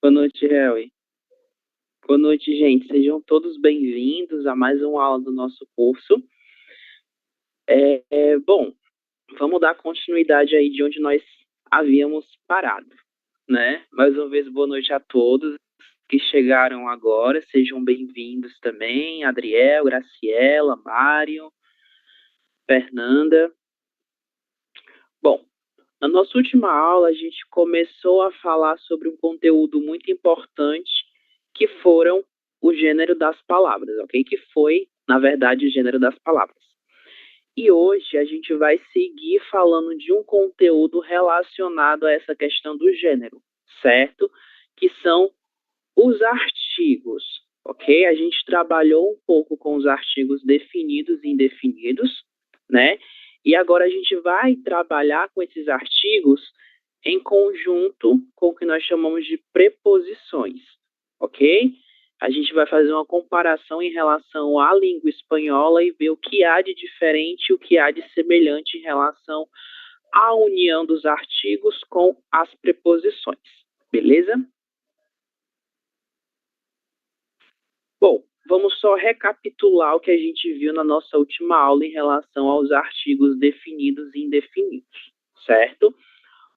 Boa noite, Helly. Boa noite, gente. Sejam todos bem-vindos a mais uma aula do nosso curso. Bom, vamos dar continuidade aí de onde nós havíamos parado, né? Mais uma vez, boa noite a todos que chegaram agora. Sejam bem-vindos também, Adriel, Graciela, Mário, Fernanda. Bom, na nossa última aula, a gente começou a falar sobre um conteúdo muito importante que foram o gênero das palavras, ok? Que foi, na verdade, o gênero das palavras. E hoje a gente vai seguir falando de um conteúdo relacionado a essa questão do gênero, certo? Que são os artigos, ok? A gente trabalhou um pouco com os artigos definidos e indefinidos, né? E agora a gente vai trabalhar com esses artigos em conjunto com o que nós chamamos de preposições, ok? A gente vai fazer uma comparação em relação à língua espanhola e ver o que há de diferente e o que há de semelhante em relação à união dos artigos com as preposições, beleza? Bom, vamos só recapitular o que a gente viu na nossa última aula em relação aos artigos definidos e indefinidos, certo?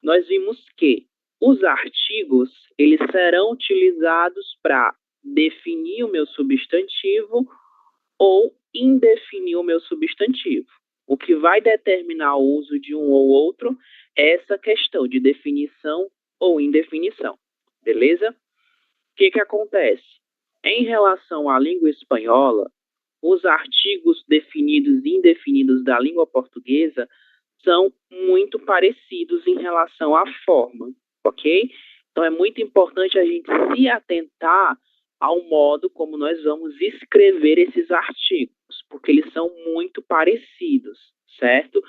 Nós vimos que os artigos, eles serão utilizados para definir o meu substantivo ou indefinir o meu substantivo. O que vai determinar o uso de um ou outro é essa questão de definição ou indefinição, beleza? O que acontece? Em relação à língua espanhola, os artigos definidos e indefinidos da língua portuguesa são muito parecidos em relação à forma, ok? Então é muito importante a gente se atentar ao modo como nós vamos escrever esses artigos, porque eles são muito parecidos, certo?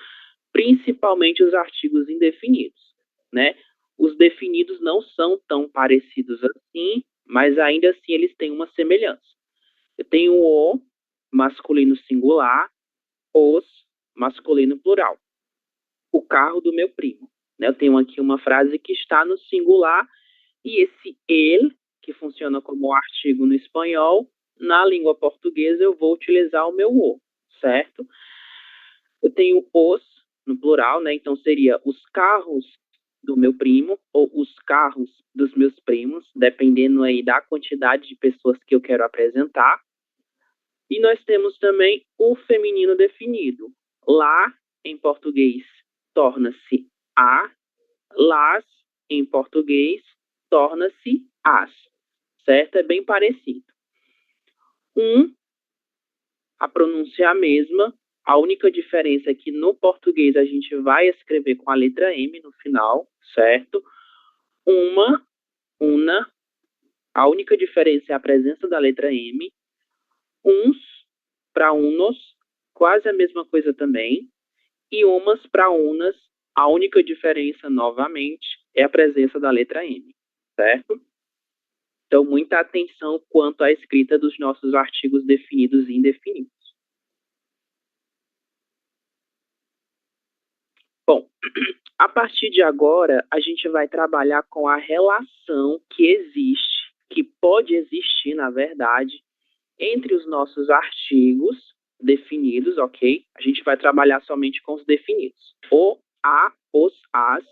Principalmente os artigos indefinidos, né? Os definidos não são tão parecidos assim, mas ainda assim eles têm uma semelhança. Eu tenho o masculino singular, os masculino plural. O carro do meu primo. Né? Eu tenho aqui uma frase que está no singular e esse ele, que funciona como artigo no espanhol, na língua portuguesa eu vou utilizar o meu o, certo? Eu tenho os no plural, né? Então seria os carros do meu primo ou os carros dos meus primos, dependendo aí da quantidade de pessoas que eu quero apresentar. E nós temos também o feminino definido. Lá, em português, torna-se a, las, em português, torna-se as. Certo? É bem parecido. A pronúncia é a mesma. A única diferença é que no português a gente vai escrever com a letra M no final, certo? Una. A única diferença é a presença da letra M. Uns para unos, quase a mesma coisa também. E umas para unas, a única diferença, novamente, é a presença da letra M, certo? Então, muita atenção quanto à escrita dos nossos artigos definidos e indefinidos. Bom, a partir de agora, a gente vai trabalhar com a relação que existe, que pode existir, na verdade, entre os nossos artigos definidos, ok? A gente vai trabalhar somente com os definidos. O, a, os, as,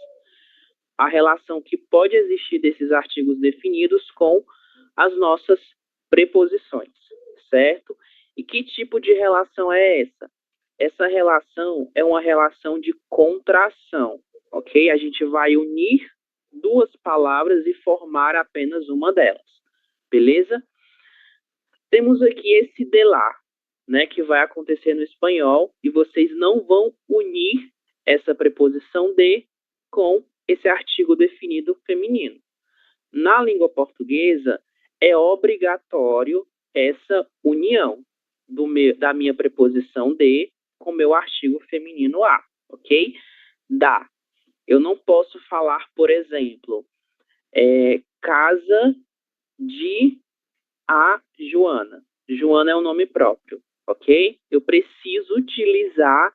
a relação que pode existir desses artigos definidos com as nossas preposições, certo? E que tipo de relação é essa? Essa relação é uma relação de contração, ok? A gente vai unir duas palavras e formar apenas uma delas, beleza? Temos aqui esse de lá, né, que vai acontecer no espanhol e vocês não vão unir essa preposição de com esse artigo definido feminino. Na língua portuguesa, é obrigatório essa união da minha preposição de com meu artigo feminino a, ok? Da. Eu não posso falar, por exemplo, casa de a Joana. Joana é um nome próprio, ok? Eu preciso utilizar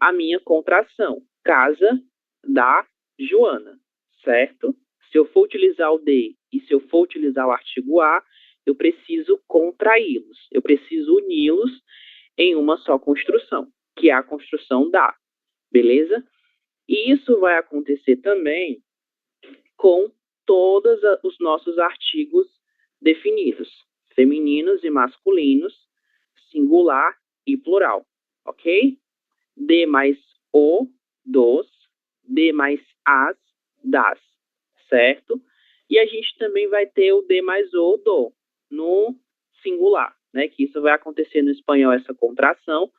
a minha contração. Casa da Joana, certo? Se eu for utilizar o de E se eu for utilizar o artigo a, eu preciso contraí-los. Eu preciso uni-los em uma só construção, que é a construção da, beleza? E isso vai acontecer também com todos os nossos artigos definidos, femininos e masculinos, singular e plural, ok? De mais o, dos, de mais as, das, certo? E a gente também vai ter o de mais o, do, no singular, né? Que isso vai acontecer no espanhol, essa contração,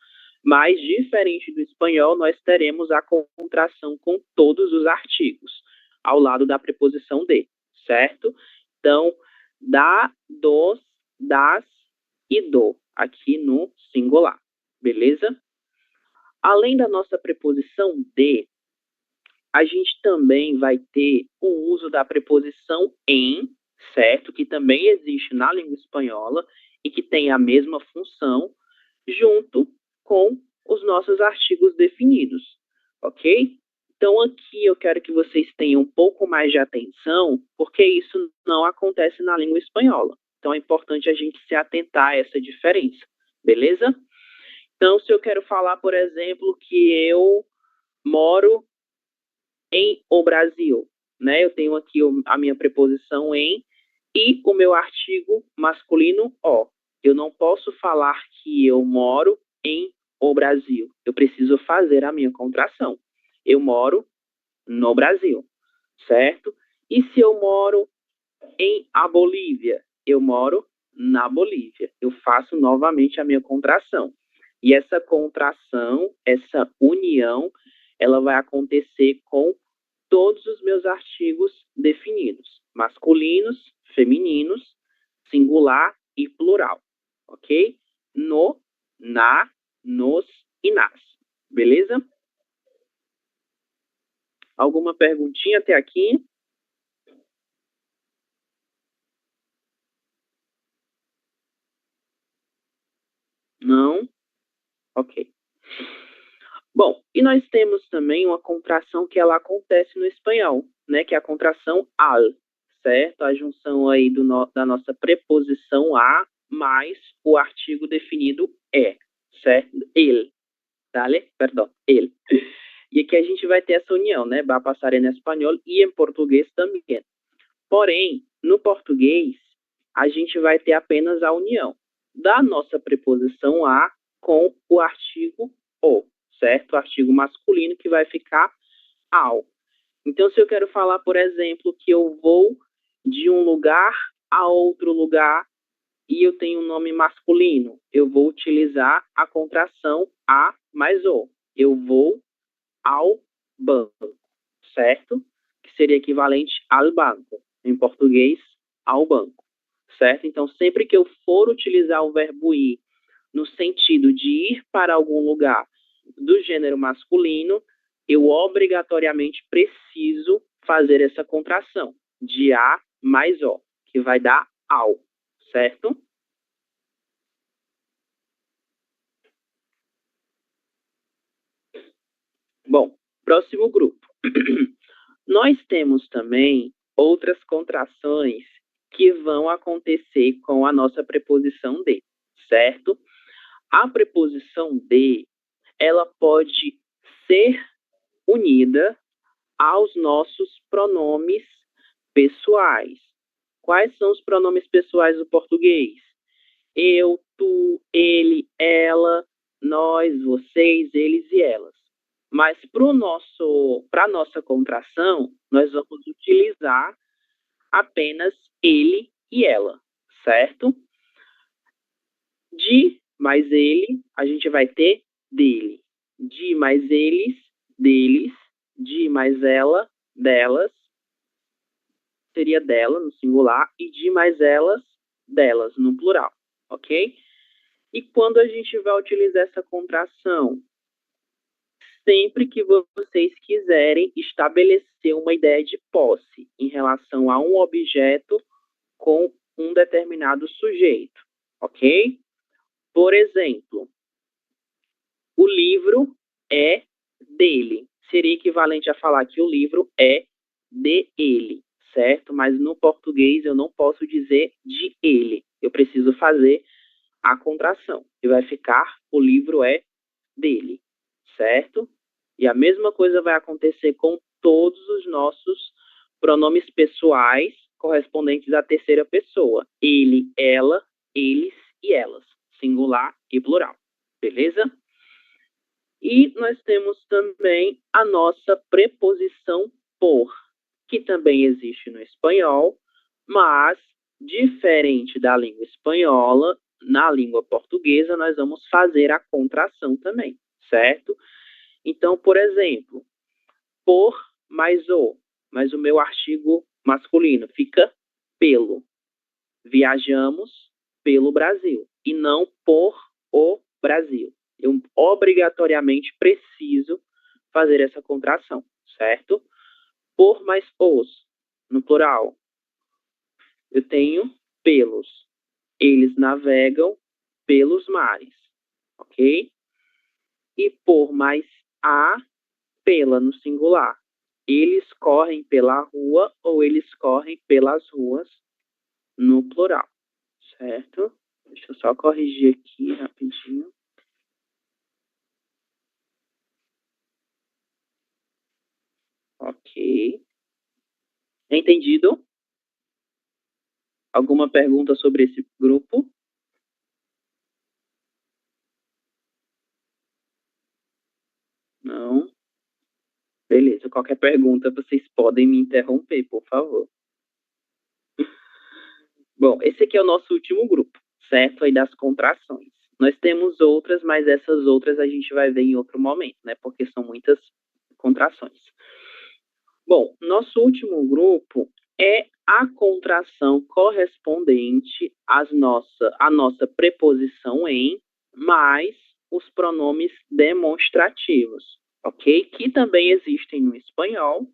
mas diferente do espanhol, nós teremos a contração com todos os artigos, ao lado da preposição de, certo? Então, da, dos, das e do, aqui no singular, beleza? Além da nossa preposição de, a gente também vai ter o uso da preposição em, certo? Que também existe na língua espanhola e que tem a mesma função, junto com os nossos artigos definidos, ok? Então, aqui eu quero que vocês tenham um pouco mais de atenção, porque isso não acontece na língua espanhola. Então, é importante a gente se atentar a essa diferença, beleza? Então, se eu quero falar, por exemplo, que eu moro em o Brasil, né? Eu tenho aqui a minha preposição em e o meu artigo masculino o. Eu não posso falar que eu moro em o Brasil. Eu preciso fazer a minha contração. Eu moro no Brasil, certo? E se eu moro em a Bolívia? Eu moro na Bolívia. Eu faço novamente a minha contração. E essa contração, essa união, ela vai acontecer com todos os meus artigos definidos, masculinos, femininos, singular e plural, ok? No, na, nos e nas, beleza? Alguma perguntinha até aqui? Não? Ok. Bom, e nós temos também uma contração que ela acontece no espanhol, né? Que é a contração al, certo? A junção aí da nossa preposição a mais o artigo definido é, certo? El, ¿vale? Perdão, el. E aqui a gente vai ter essa união, né? Va a passar em espanhol e em português também. Porém, no português, a gente vai ter apenas a união da nossa preposição a com o artigo o, certo? O artigo masculino que vai ficar ao. Então, se eu quero falar, por exemplo, que eu vou de um lugar a outro lugar e eu tenho um nome masculino, eu vou utilizar a contração a mais o. Eu vou ao banco, certo? Que seria equivalente ao banco. Em português, ao banco, certo? Então, sempre que eu for utilizar o verbo ir no sentido de ir para algum lugar do gênero masculino, eu obrigatoriamente preciso fazer essa contração de a mais o, que vai dar ao, certo? Bom, próximo grupo. Nós temos também outras contrações que vão acontecer com a nossa preposição de, certo? A preposição de, ela pode ser unida aos nossos pronomes pessoais. Quais são os pronomes pessoais do português? Eu, tu, ele, ela, nós, vocês, eles e elas. Mas para a nossa contração, nós vamos utilizar apenas ele e ela, certo? De mais ele, a gente vai ter dele. De mais eles, deles. De mais ela, delas. Seria dela, no singular. E de mais elas, delas, no plural. Ok? E quando a gente vai utilizar essa contração? Sempre que vocês quiserem estabelecer uma ideia de posse em relação a um objeto com um determinado sujeito, ok? Por exemplo, o livro é dele. Seria equivalente a falar que o livro é de ele, certo? Mas no português eu não posso dizer de ele. Eu preciso fazer a contração. E vai ficar, o livro é dele, certo? E a mesma coisa vai acontecer com todos os nossos pronomes pessoais correspondentes à terceira pessoa. Ele, ela, eles e elas. Singular e plural. Beleza? E nós temos também a nossa preposição por, que também existe no espanhol, mas, diferente da língua espanhola, na língua portuguesa, nós vamos fazer a contração também, certo? Então, por exemplo, por mais o, mas o meu artigo masculino fica pelo. Viajamos pelo Brasil e não por o Brasil. Eu obrigatoriamente preciso fazer essa contração, certo? Por mais os, no plural. Eu tenho pelos. Eles navegam pelos mares, ok? E por mais a, pela, no singular. Eles correm pela rua ou eles correm pelas ruas, no plural, certo? Deixa eu só corrigir aqui rapidinho. Ok. Entendido? Alguma pergunta sobre esse grupo? Não? Beleza. Qualquer pergunta, vocês podem me interromper, por favor. Bom, esse aqui é o nosso último grupo, certo? Aí das contrações. Nós temos outras, mas essas outras a gente vai ver em outro momento, né? Porque são muitas contrações. Bom, nosso último grupo é a contração correspondente à nossa preposição em, mais os pronomes demonstrativos, ok? Que também existem no espanhol,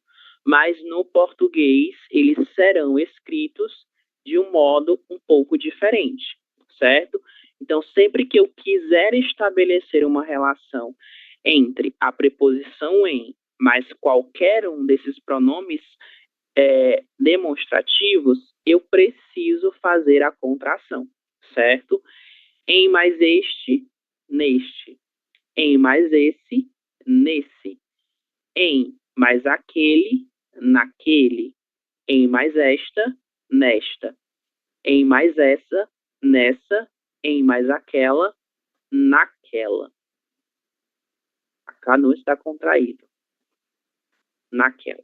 mas no português eles serão escritos de um modo um pouco diferente, certo? Então, sempre que eu quiser estabelecer uma relação entre a preposição em mais qualquer um desses pronomes demonstrativos, eu preciso fazer a contração, certo? Em mais este, neste. Em mais esse, nesse. Em mais aquele, naquele. Em mais esta, nesta. Em mais essa, nessa. Em mais aquela, naquela. A K não está contraído. Naquela.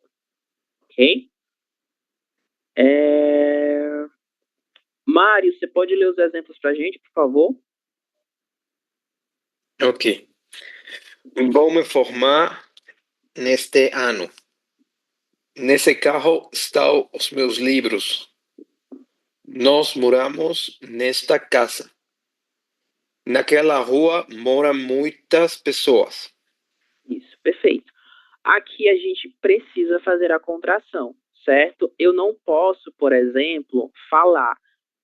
Ok? Mário, você pode ler os exemplos para a gente, por favor? Ok. Vou me formar neste ano. Nesse carro estão os meus livros. Nós moramos nesta casa. Naquela rua moram muitas pessoas. Isso, perfeito. Aqui a gente precisa fazer a contração, certo? Eu não posso, por exemplo, falar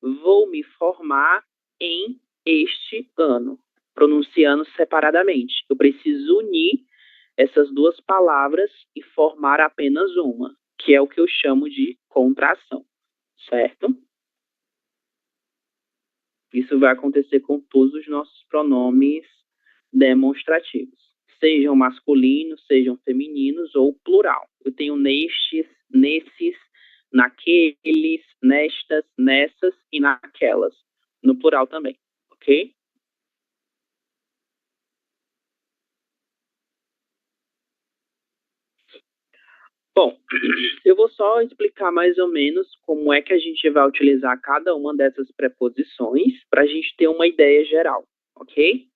vou me formar em este ano, pronunciando separadamente. Eu preciso unir essas duas palavras e formar apenas uma, que é o que eu chamo de contração, certo? Isso vai acontecer com todos os nossos pronomes demonstrativos, sejam masculinos, sejam femininos ou plural. Eu tenho nestes, nesses, naqueles, nestas, nessas e naquelas, no plural também, ok? Bom, eu vou só explicar mais ou menos como é que a gente vai utilizar cada uma dessas preposições para a gente ter uma ideia geral, ok?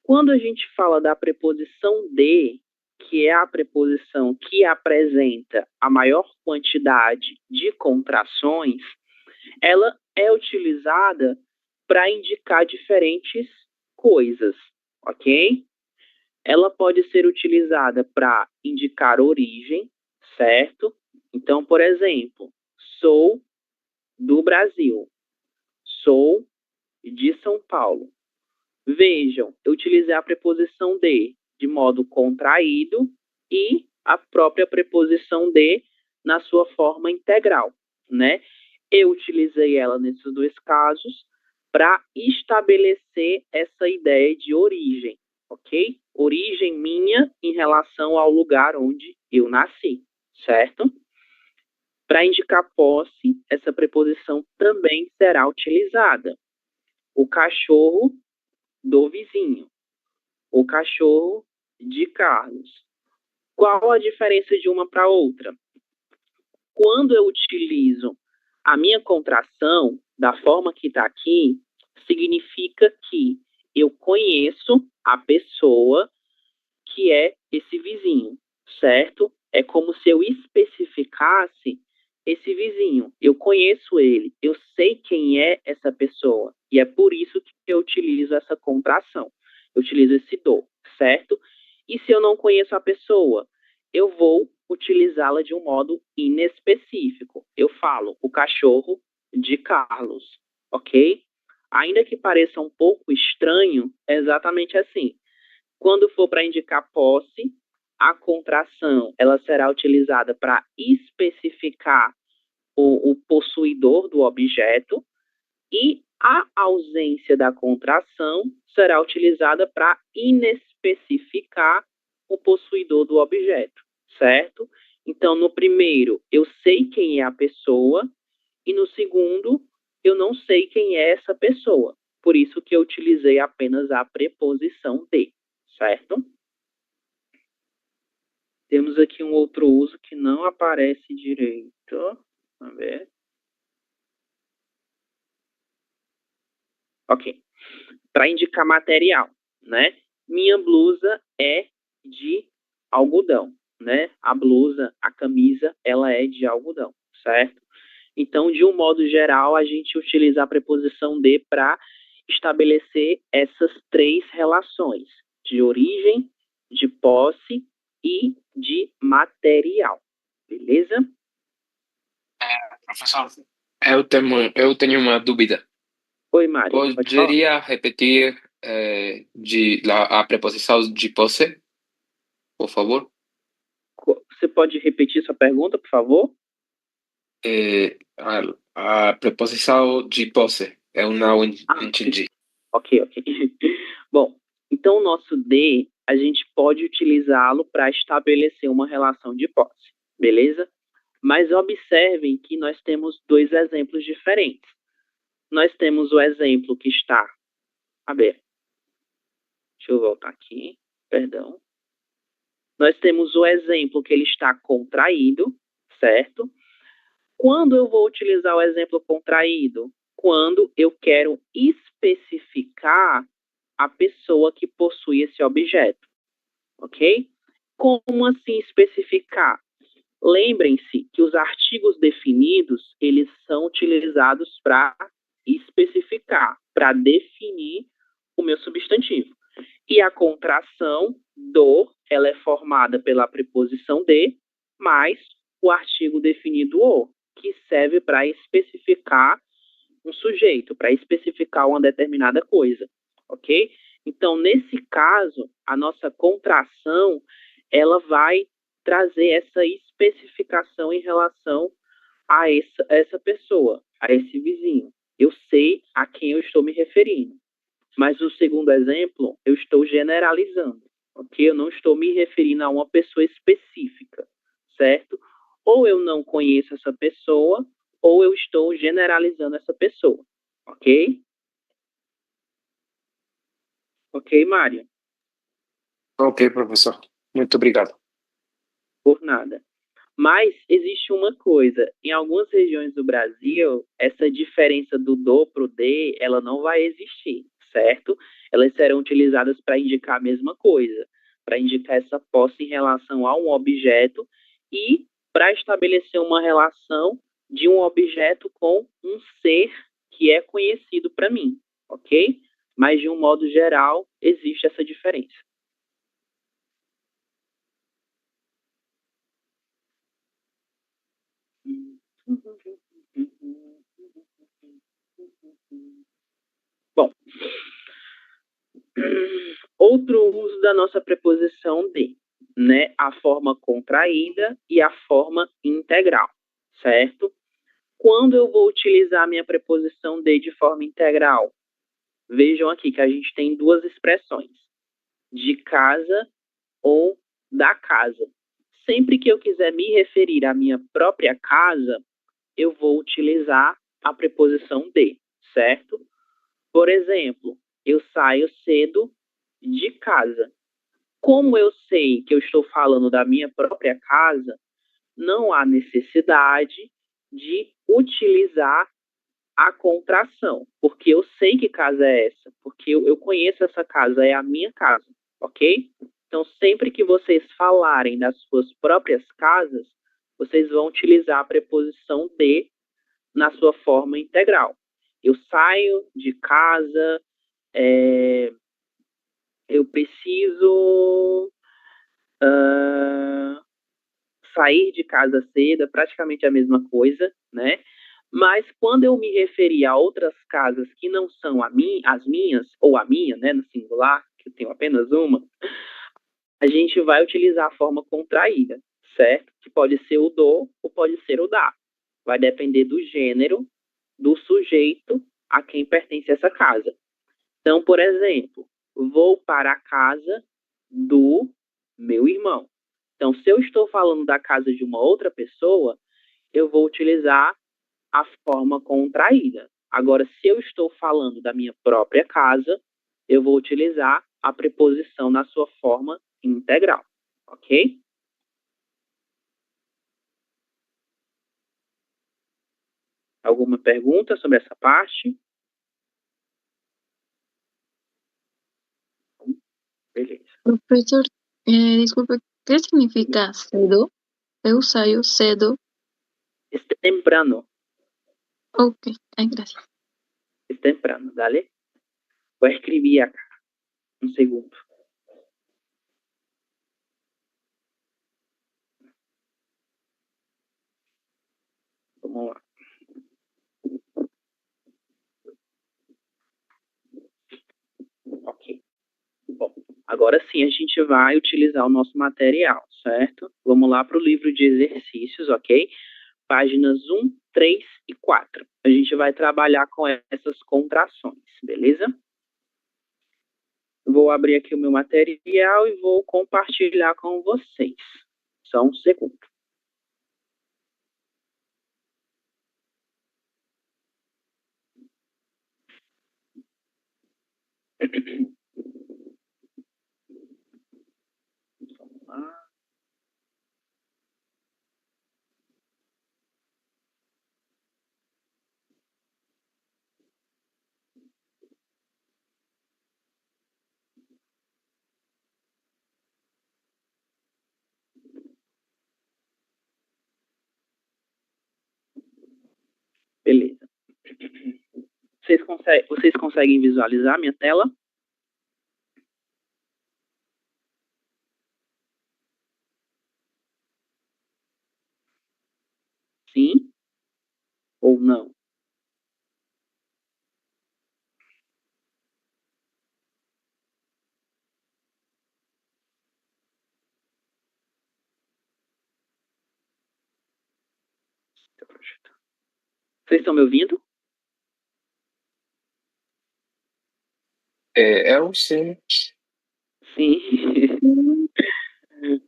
Quando a gente fala da preposição de, que é a preposição que apresenta a maior quantidade de contrações, ela é utilizada para indicar diferentes coisas, ok? Ela pode ser utilizada para indicar origem, certo? Então, por exemplo, sou do Brasil, sou de São Paulo. Vejam, eu utilizei a preposição de modo contraído e a própria preposição de na sua forma integral, né? Eu utilizei ela nesses dois casos para estabelecer essa ideia de origem, ok? Origem minha em relação ao lugar onde eu nasci, certo? Para indicar posse, essa preposição também será utilizada. O cachorro do vizinho, o cachorro de Carlos. Qual a diferença de uma para outra? Quando eu utilizo a minha contração da forma que está aqui, significa que eu conheço a pessoa que é esse vizinho, certo? É como se eu especificasse esse vizinho. Eu conheço ele, eu sei quem é essa pessoa. E é por isso que eu utilizo essa contração. Eu utilizo esse do, certo? E se eu não conheço a pessoa, eu vou utilizá-la de um modo inespecífico. Eu falo o cachorro de Carlos, ok? Ainda que pareça um pouco estranho, é exatamente assim. Quando for para indicar posse, a contração ela será utilizada para especificar o possuidor do objeto e a ausência da contração será utilizada para inespecificar o possuidor do objeto, certo? Então, no primeiro, eu sei quem é a pessoa e no segundo, eu não sei quem é essa pessoa. Por isso que eu utilizei apenas a preposição de, certo? Temos aqui um outro uso que não aparece direito. Vamos ver. Ok. Para indicar material, né? Minha blusa é de algodão, né? A blusa, a camisa, ela é de algodão, certo? Então, de um modo geral, a gente utiliza a preposição de para estabelecer essas três relações, de origem, de posse e de material. Beleza? Professor, eu tenho uma dúvida. Oi, Mário, pode falar? Poderia repetir a preposição de posse, por favor? Você pode repetir sua pergunta, por favor? A preposição de posse, eu não Ah, sim. entendi. Ok, ok. Bom, então o nosso de, a gente pode utilizá-lo para estabelecer uma relação de posse, beleza? Mas observem que nós temos dois exemplos diferentes. Nós temos o exemplo que está aberto. Deixa eu voltar aqui, perdão. Nós temos o exemplo que ele está contraído, certo? Quando eu vou utilizar o exemplo contraído? Quando eu quero especificar a pessoa que possui esse objeto, ok? Como assim especificar? Lembrem-se que os artigos definidos, eles são utilizados para especificar, para definir o meu substantivo. E a contração do, ela é formada pela preposição de, mais o artigo definido o, que serve para especificar um sujeito, para especificar uma determinada coisa, ok? Então, nesse caso, a nossa contração, ela vai trazer essa especificação em relação a essa pessoa, a esse vizinho. Eu sei a quem eu estou me referindo. Mas no segundo exemplo, eu estou generalizando, ok? Eu não estou me referindo a uma pessoa específica, certo? Ou eu não conheço essa pessoa, ou eu estou generalizando essa pessoa, ok? Ok, Mário? Ok, professor. Muito obrigado. Por nada. Mas existe uma coisa, em algumas regiões do Brasil, essa diferença do do para o de, ela não vai existir, certo? Elas serão utilizadas para indicar a mesma coisa, para indicar essa posse em relação a um objeto e para estabelecer uma relação de um objeto com um ser que é conhecido para mim, ok? Mas de um modo geral, existe essa diferença. Bom, outro uso da nossa preposição de. né, a forma contraída e a forma integral, certo? Quando eu vou utilizar a minha preposição de forma integral? Vejam aqui que a gente tem duas expressões, de casa ou da casa. Sempre que eu quiser me referir à minha própria casa, eu vou utilizar a preposição de, certo? Por exemplo, eu saio cedo de casa. Como eu sei que eu estou falando da minha própria casa, não há necessidade de utilizar a contração, porque eu sei que casa é essa, porque eu conheço essa casa, é a minha casa, ok? Então, sempre que vocês falarem das suas próprias casas, vocês vão utilizar a preposição de na sua forma integral. Eu saio de casa, eu preciso sair de casa cedo, é praticamente a mesma coisa, né? Mas quando eu me referir a outras casas que não são as minhas, ou a minha, né, no singular, que eu tenho apenas uma, a gente vai utilizar a forma contraída, certo? Que pode ser o do ou pode ser o da. Vai depender do gênero, do sujeito a quem pertence essa casa. Então, por exemplo, vou para a casa do meu irmão. Então, se eu estou falando da casa de uma outra pessoa, eu vou utilizar a forma contraída. Agora, se eu estou falando da minha própria casa, eu vou utilizar a preposição na sua forma integral, ok? Alguma pergunta sobre essa parte? Beleza. Profesor, disculpe, ¿qué significa cedo? Eu saio cedo. Es temprano. Ok, gracias. Es temprano, dale. Voy a escribir acá. Un segundo. Vamos lá. Ok. Bom, agora sim a gente vai utilizar o nosso material, certo? Vamos lá para o livro de exercícios, ok? Páginas 1, 3 e 4. A gente vai trabalhar com essas contrações, beleza? Vou abrir aqui o meu material e vou compartilhar com vocês. Só um segundo. Vamos lá. Beleza. Vocês conseguem visualizar a minha tela? Sim ou não? Vocês estão me ouvindo? Eu sim. Sim.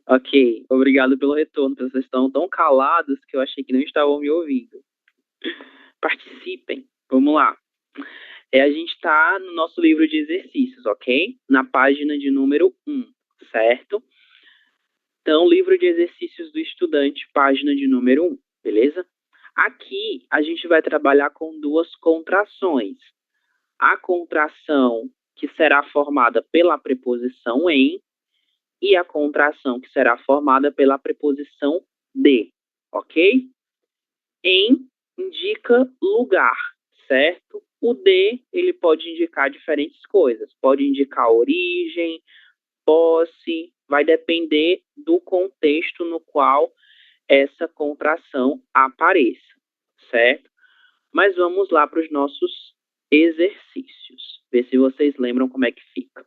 Ok, obrigado pelo retorno. Vocês estão tão calados que eu achei que não estavam me ouvindo. Participem. Vamos lá. A gente está no nosso livro de exercícios, ok? Na página de número 1, certo? Então, livro de exercícios do estudante, página de número 1, beleza? Aqui, a gente vai trabalhar com duas contrações. A contração que será formada pela preposição em e a contração que será formada pela preposição de, ok? Em indica lugar, certo? O de, ele pode indicar diferentes coisas. Pode indicar origem, posse, vai depender do contexto no qual essa contração apareça, certo? Mas vamos lá para os nossos exercícios. Ver se vocês lembram como é que fica.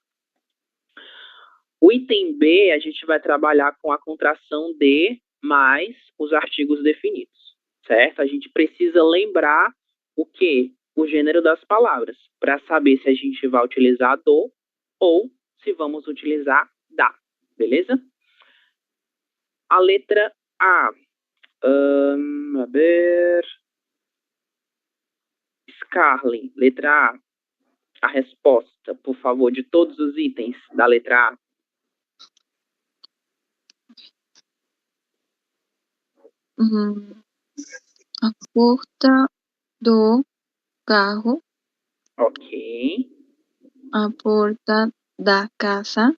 O item B, a gente vai trabalhar com a contração de mais os artigos definidos, certo? A gente precisa lembrar o quê? O gênero das palavras, para saber se a gente vai utilizar do ou se vamos utilizar da, beleza? A letra A. A ver... Scarlett, letra A. A resposta, por favor, de todos os itens da letra A. A porta do carro, Ok, a porta da casa,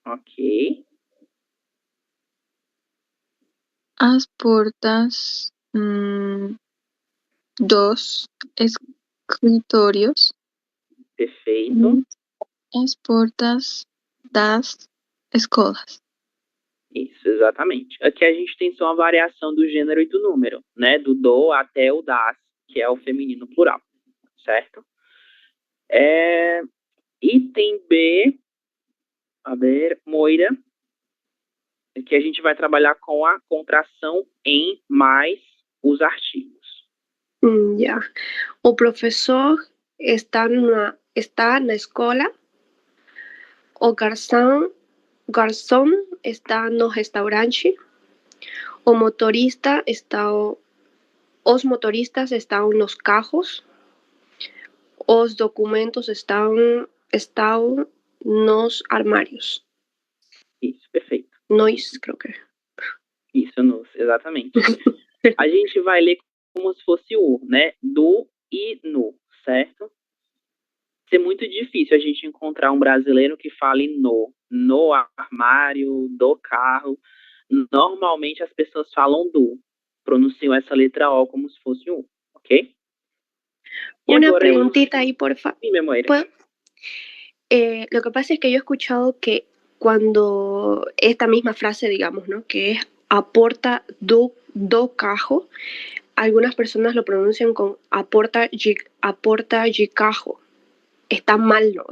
ok. as portas dos escritórios Perfeito. e as portas das escolas. Isso, exatamente. Aqui a gente tem só uma variação do gênero e do número, né? Do do até o das, que é o feminino plural, certo? Item B, a ver, Moira, que a gente vai trabalhar com a contração em mais os artigos. Ya. O professor está na escola. O garçom está no restaurante. Os motoristas estão nos carros. Os documentos estão nos armários. Isso, perfeito. Nós, creo que. Isso, exatamente. A gente vai ler como se fosse o, né? Do e no, certo? Ser muito difícil a gente encontrar um brasileiro que fale no armário, do carro. Normalmente as pessoas falam do, pronunciam essa letra O como se fosse um, ok? E Una agora preguntita ahí, porfa. Sim, Moira. Lo que pasa es que yo he escuchado que cuando esta misma frase, digamos, ¿no? Que es aporta do carro, algunas personas lo pronuncian con aporta de carro. Está mal, ¿no?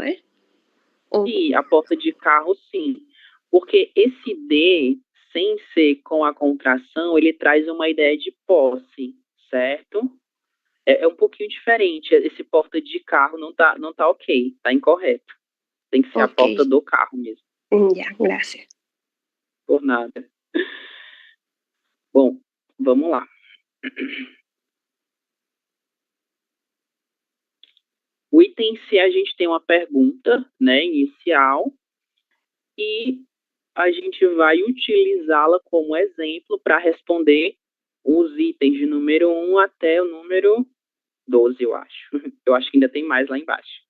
Sim, a porta de carro, sim. Porque esse D, sem ser com a contração, ele traz uma ideia de posse, certo? É um pouquinho diferente. Esse porta de carro não tá ok, tá incorreto. Tem que ser a porta do carro mesmo. Ya, gracias. Por nada. Bom, vamos lá. O item C, a gente tem uma pergunta, né, inicial, e a gente vai utilizá-la como exemplo para responder os itens de número 1 até o número 12, eu acho. Eu acho que ainda tem mais lá embaixo.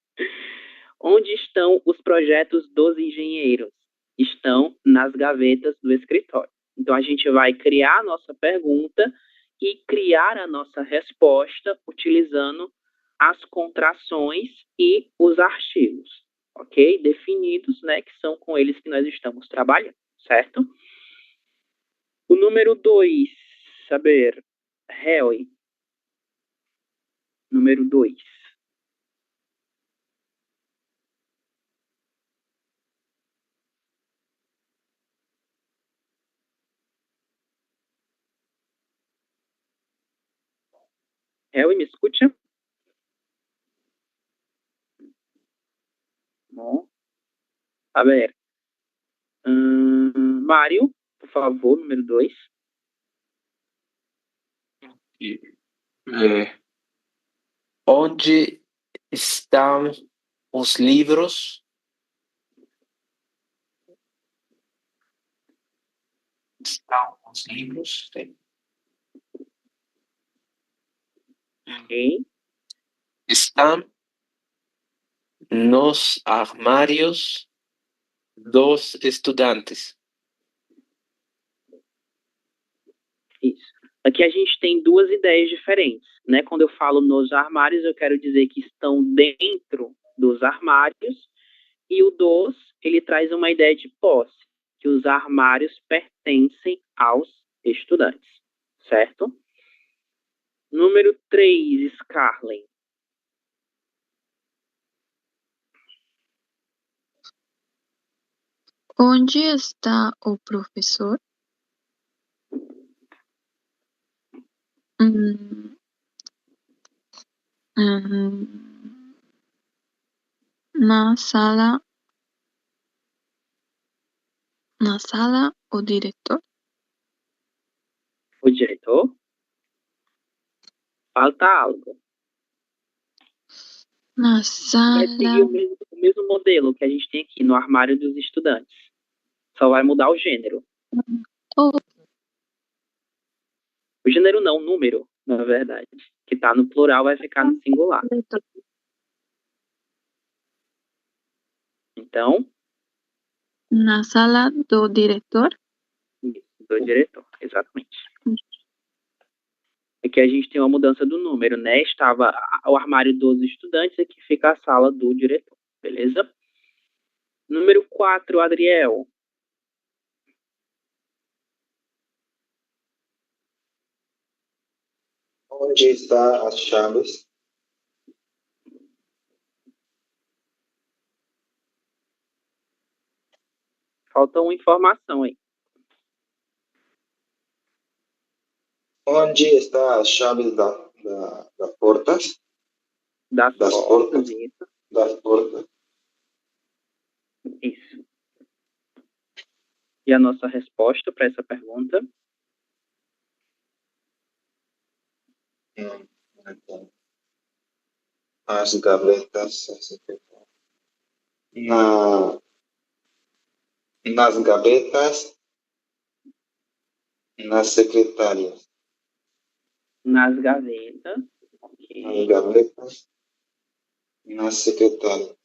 Onde estão os projetos dos engenheiros? Estão nas gavetas do escritório. Então, a gente vai criar a nossa pergunta e criar a nossa resposta utilizando as contrações e os artigos, ok? Definidos, né, que são com eles que nós estamos trabalhando, certo? O número 2, saber, Harry. Número 2. Harry, me escuta? Bom. A ver. Mário, por favor, número 2. Onde estão os livros? Estão os livros? Sim. Ok. Estão nos armários dos estudantes. Isso. Aqui a gente tem duas ideias diferentes, né? Quando eu falo nos armários, eu quero dizer que estão dentro dos armários, e o dos, ele traz uma ideia de posse, que os armários pertencem aos estudantes, certo? Número 3, Scarlett. Onde está o professor? Hum, hum, na sala o diretor? O diretor? Falta algo. Na Vai sala. seguir o mesmo modelo que a gente tem aqui no armário dos estudantes. Só vai mudar o gênero. Oh, O gênero não, o número, na verdade. Que tá no plural vai ficar no singular. diretor. Então, Na sala do diretor? do diretor, exatamente. Aqui a gente tem uma mudança do número, né? Estava o armário dos estudantes, aqui fica a sala do diretor, beleza? Número 4, Adriel. Onde está as chaves? Falta uma informação aí. Onde está as chaves das portas? Das Das portas, portas. isso. Das portas. Isso. E a nossa resposta para essa pergunta? Então, as gavetas. Nas gavetas, nas secretárias. Nas gavetas. Nas Ok. gavetas, nas secretárias.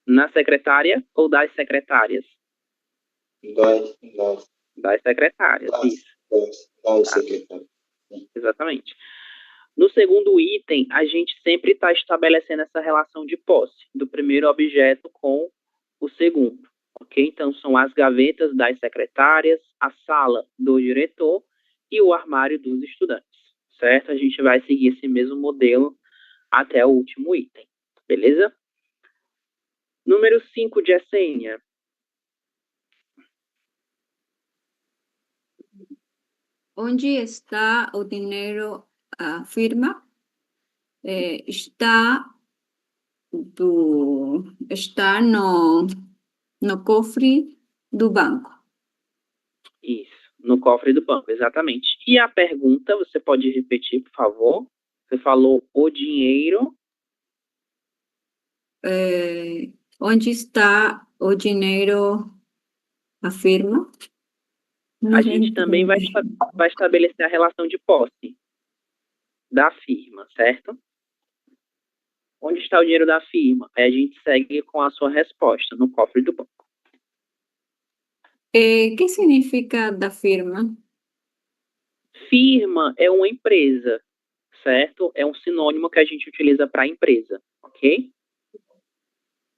Na secretária ou das secretárias? Das Das secretárias, isso. das Tá? secretárias. Exatamente. No segundo item, a gente sempre está estabelecendo essa relação de posse do primeiro objeto com o segundo, ok? Então, são as gavetas das secretárias, a sala do diretor e o armário dos estudantes, certo? A gente vai seguir esse mesmo modelo até o último item, beleza? Número 5, Jessênia. Onde está o dinheiro, a firma? Está no cofre do banco. Isso, no cofre do banco, exatamente. E a pergunta, você pode repetir, por favor? Você falou o dinheiro. Onde está o dinheiro, a firma? A gente também vai estabelecer a relação de posse da firma, certo? Onde está o dinheiro da firma? Aí a gente segue com a sua resposta no cofre do banco. Que significa da firma? Firma é uma empresa, certo? É um sinônimo que a gente utiliza para empresa, ok?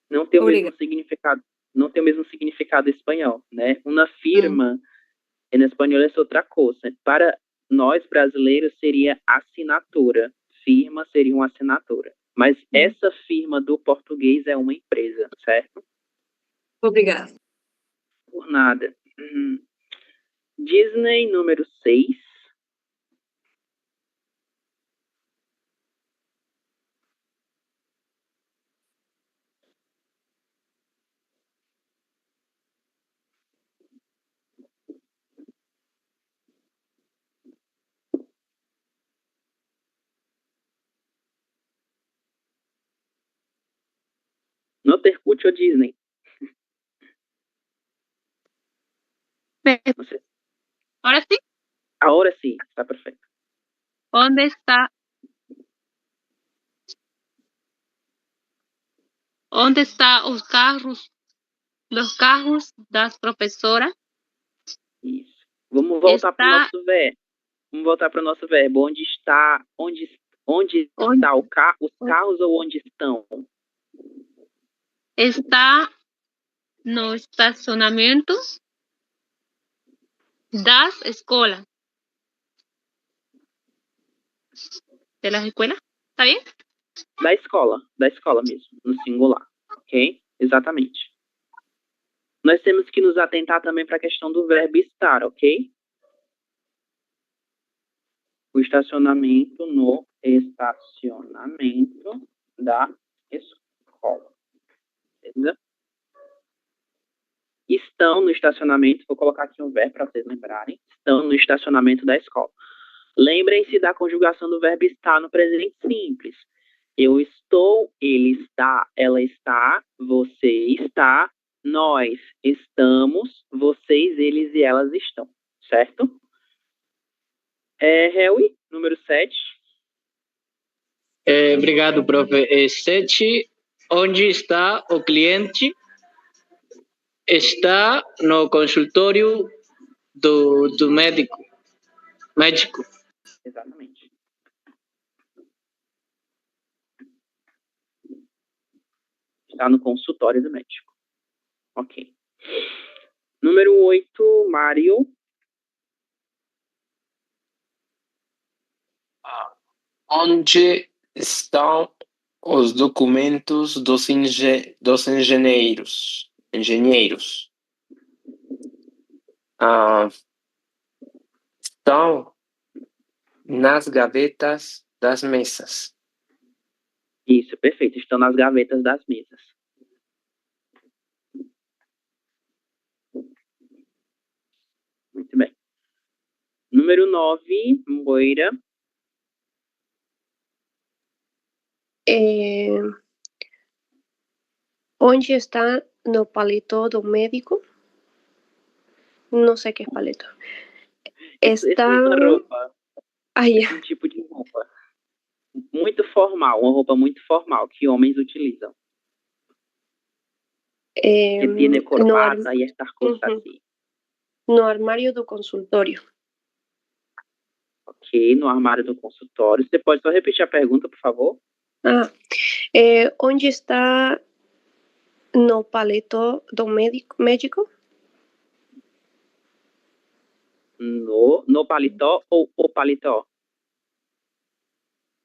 Não tem o mesmo Obrigada. significado, não tem o mesmo significado espanhol, né? Uma firma em espanhol é outra coisa. Para nós brasileiros seria assinatura. Firma seria uma assinatura. Mas essa firma do português é uma empresa, certo? Obrigada. Por nada. Disney número 6. No te escucho, Disney. No sé. Ahora sí, Ahora sí, está perfecto. ¿dónde está los carros das profesoras? Isso. Vamos voltar para o Está nosso verbo. Vamos voltar para o nosso verbo. Onde está os carros ou onde estão? está no estacionamiento das escolas. ¿De las escuelas? ¿Está bien? Da escola mesmo, no singular, ok? Exatamente. Nós temos que nos atentar também para a questão do verbo estar, ok? O estacionamento no estacionamento da escola. Beleza? Estão no estacionamento, vou colocar aqui um verbo para vocês lembrarem. Estão no estacionamento da escola. Lembrem-se da conjugação do verbo estar no presente simples. Eu estou, ele está, ela está, você está, nós estamos, vocês, eles e elas estão. Certo? Helwi, número 7. Obrigado, profe. 7. Onde está o cliente? Está no consultório do médico. Exatamente. Está no consultório do médico. Ok. Número 8, Mário. Onde estão os documentos dos engenheiros? Estão nas gavetas das mesas. Isso, perfeito. Estão nas gavetas das mesas. Muito bem. Número 9, Moira. Onde está no paletó do médico? Não sei o que é paletó. Isso é Está... uma roupa. Aí, Um tipo de roupa. Muito formal, uma roupa muito formal que homens utilizam. Que tiene corbata y estas cosas así. No armário do consultório. Ok, no armário do consultório. Você pode só repetir a pergunta, por favor? Onde está no paletó do médico? No paletó ou o paletó?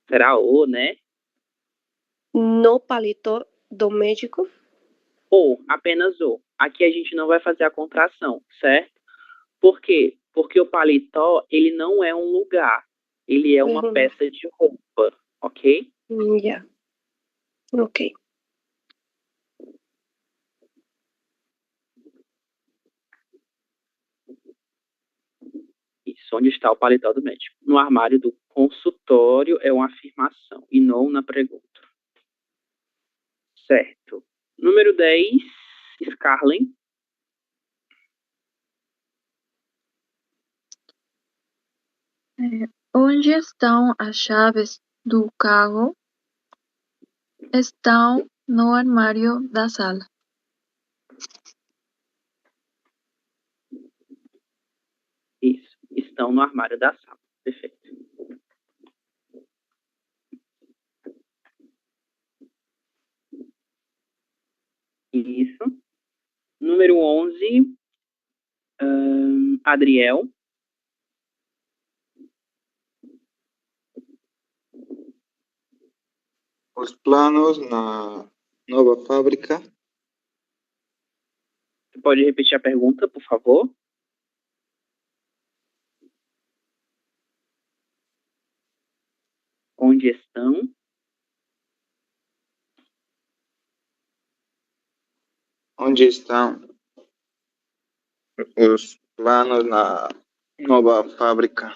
Será o, né? No paletó do médico? Ou, apenas o. Aqui a gente não vai fazer a contração, certo? Por quê? Porque o paletó, ele não é um lugar. Ele é uma peça de roupa, ok? Já. Ok. Isso, onde está o paletó do médico? No armário do consultório é uma afirmação e não na pergunta. Certo. Número 10, Scarlett. Onde estão as chaves do carro? Estão no armário da sala. Isso, estão no armário da sala. Perfeito. Isso. Número 11, Adriel. Os planos na nova fábrica. Você pode repetir a pergunta, por favor? Onde estão? Onde estão os planos na nova fábrica?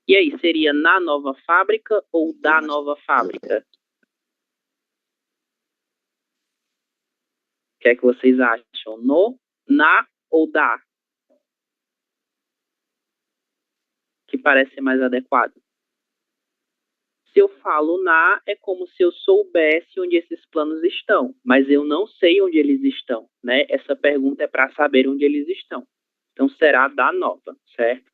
E aí, seria na nova fábrica ou da nova fábrica? O que é que vocês acham? No, na ou da? Que parece ser mais adequado. Se eu falo na, é como se eu soubesse onde esses planos estão, mas eu não sei onde eles estão, né? Essa pergunta é para saber onde eles estão. Então, será da nova, certo?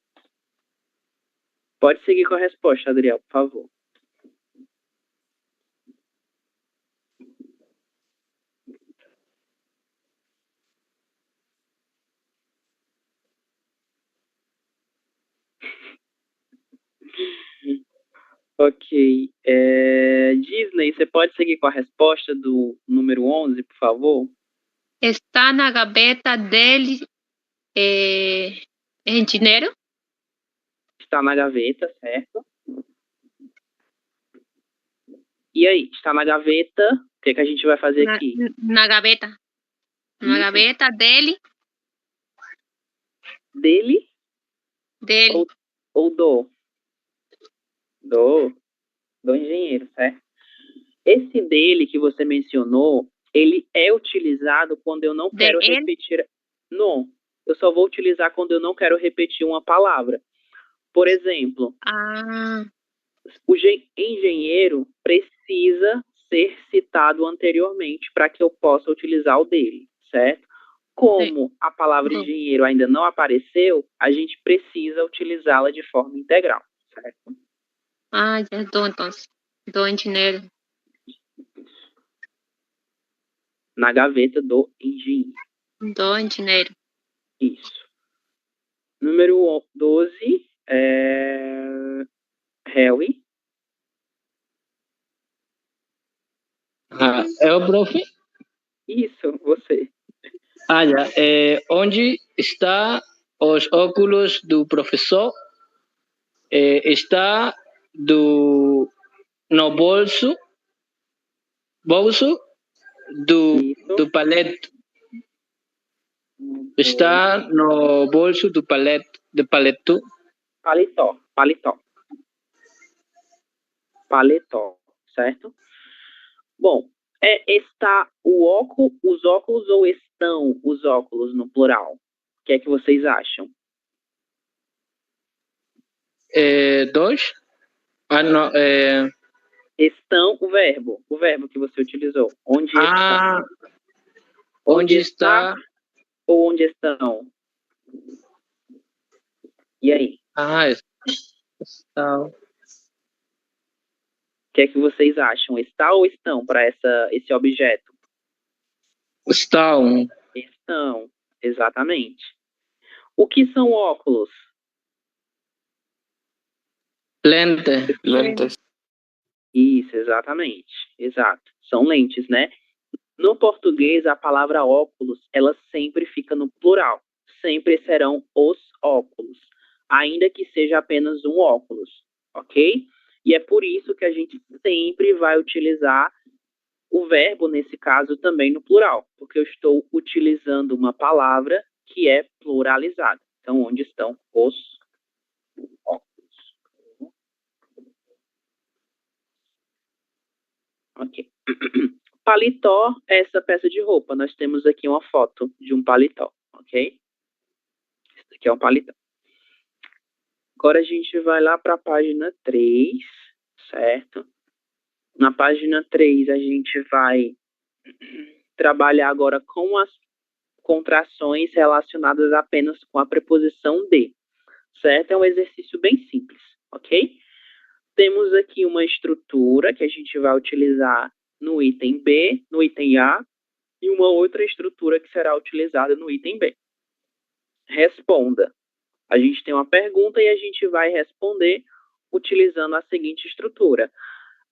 Pode seguir com a resposta, Adriel, por favor. Ok. Disney, você pode seguir com a resposta do número 11, por favor? Está na gaveta dele engenheiro? Está na gaveta, certo? E aí, está na gaveta, o que a gente vai fazer aqui? Na gaveta. Na Isso. gaveta dele. Dele ou do? Do engenheiro, certo? Esse dele que você mencionou, ele é utilizado quando eu não quero repetir. Não, eu só vou utilizar quando eu não quero repetir uma palavra. Por exemplo, o engenheiro precisa ser citado anteriormente para que eu possa utilizar o dele, certo? Como a palavra engenheiro ainda não apareceu, a gente precisa utilizá-la de forma integral, certo? Já estou, então. Do engenheiro. Na gaveta do engenheiro. Do engenheiro. Isso. Número 12 Harry. É o profe? Isso, você. Já. Onde está os óculos do professor? Está no bolso do paleto. Está no bolso do paleto. Paletó, certo? Bom, está os óculos ou estão os óculos no plural? O que é que vocês acham? Dois? Não. Estão, o verbo que você utilizou. Onde estão? Onde está? Ou onde estão? E aí? Está. O que é que vocês acham? Está ou estão para esse objeto? Estão. Estão, exatamente. O que são óculos? Lentes. Isso, exatamente. Exato. São lentes, né? No português, a palavra óculos, ela sempre fica no plural. Sempre serão os óculos, ainda que seja apenas um óculos, ok? E é por isso que a gente sempre vai utilizar o verbo, nesse caso, também no plural, porque eu estou utilizando uma palavra que é pluralizada. Então, onde estão os óculos? Ok. Paletó é essa peça de roupa. Nós temos aqui uma foto de um paletó, ok? Esse aqui é um paletó. Agora a gente vai lá para a página 3, certo? Na página 3 a gente vai trabalhar agora com as contrações relacionadas apenas com a preposição de, certo? É um exercício bem simples, ok? Temos aqui uma estrutura que a gente vai utilizar no item B, no item A, e uma outra estrutura que será utilizada no item B. Responda. A gente tem uma pergunta e a gente vai responder utilizando a seguinte estrutura.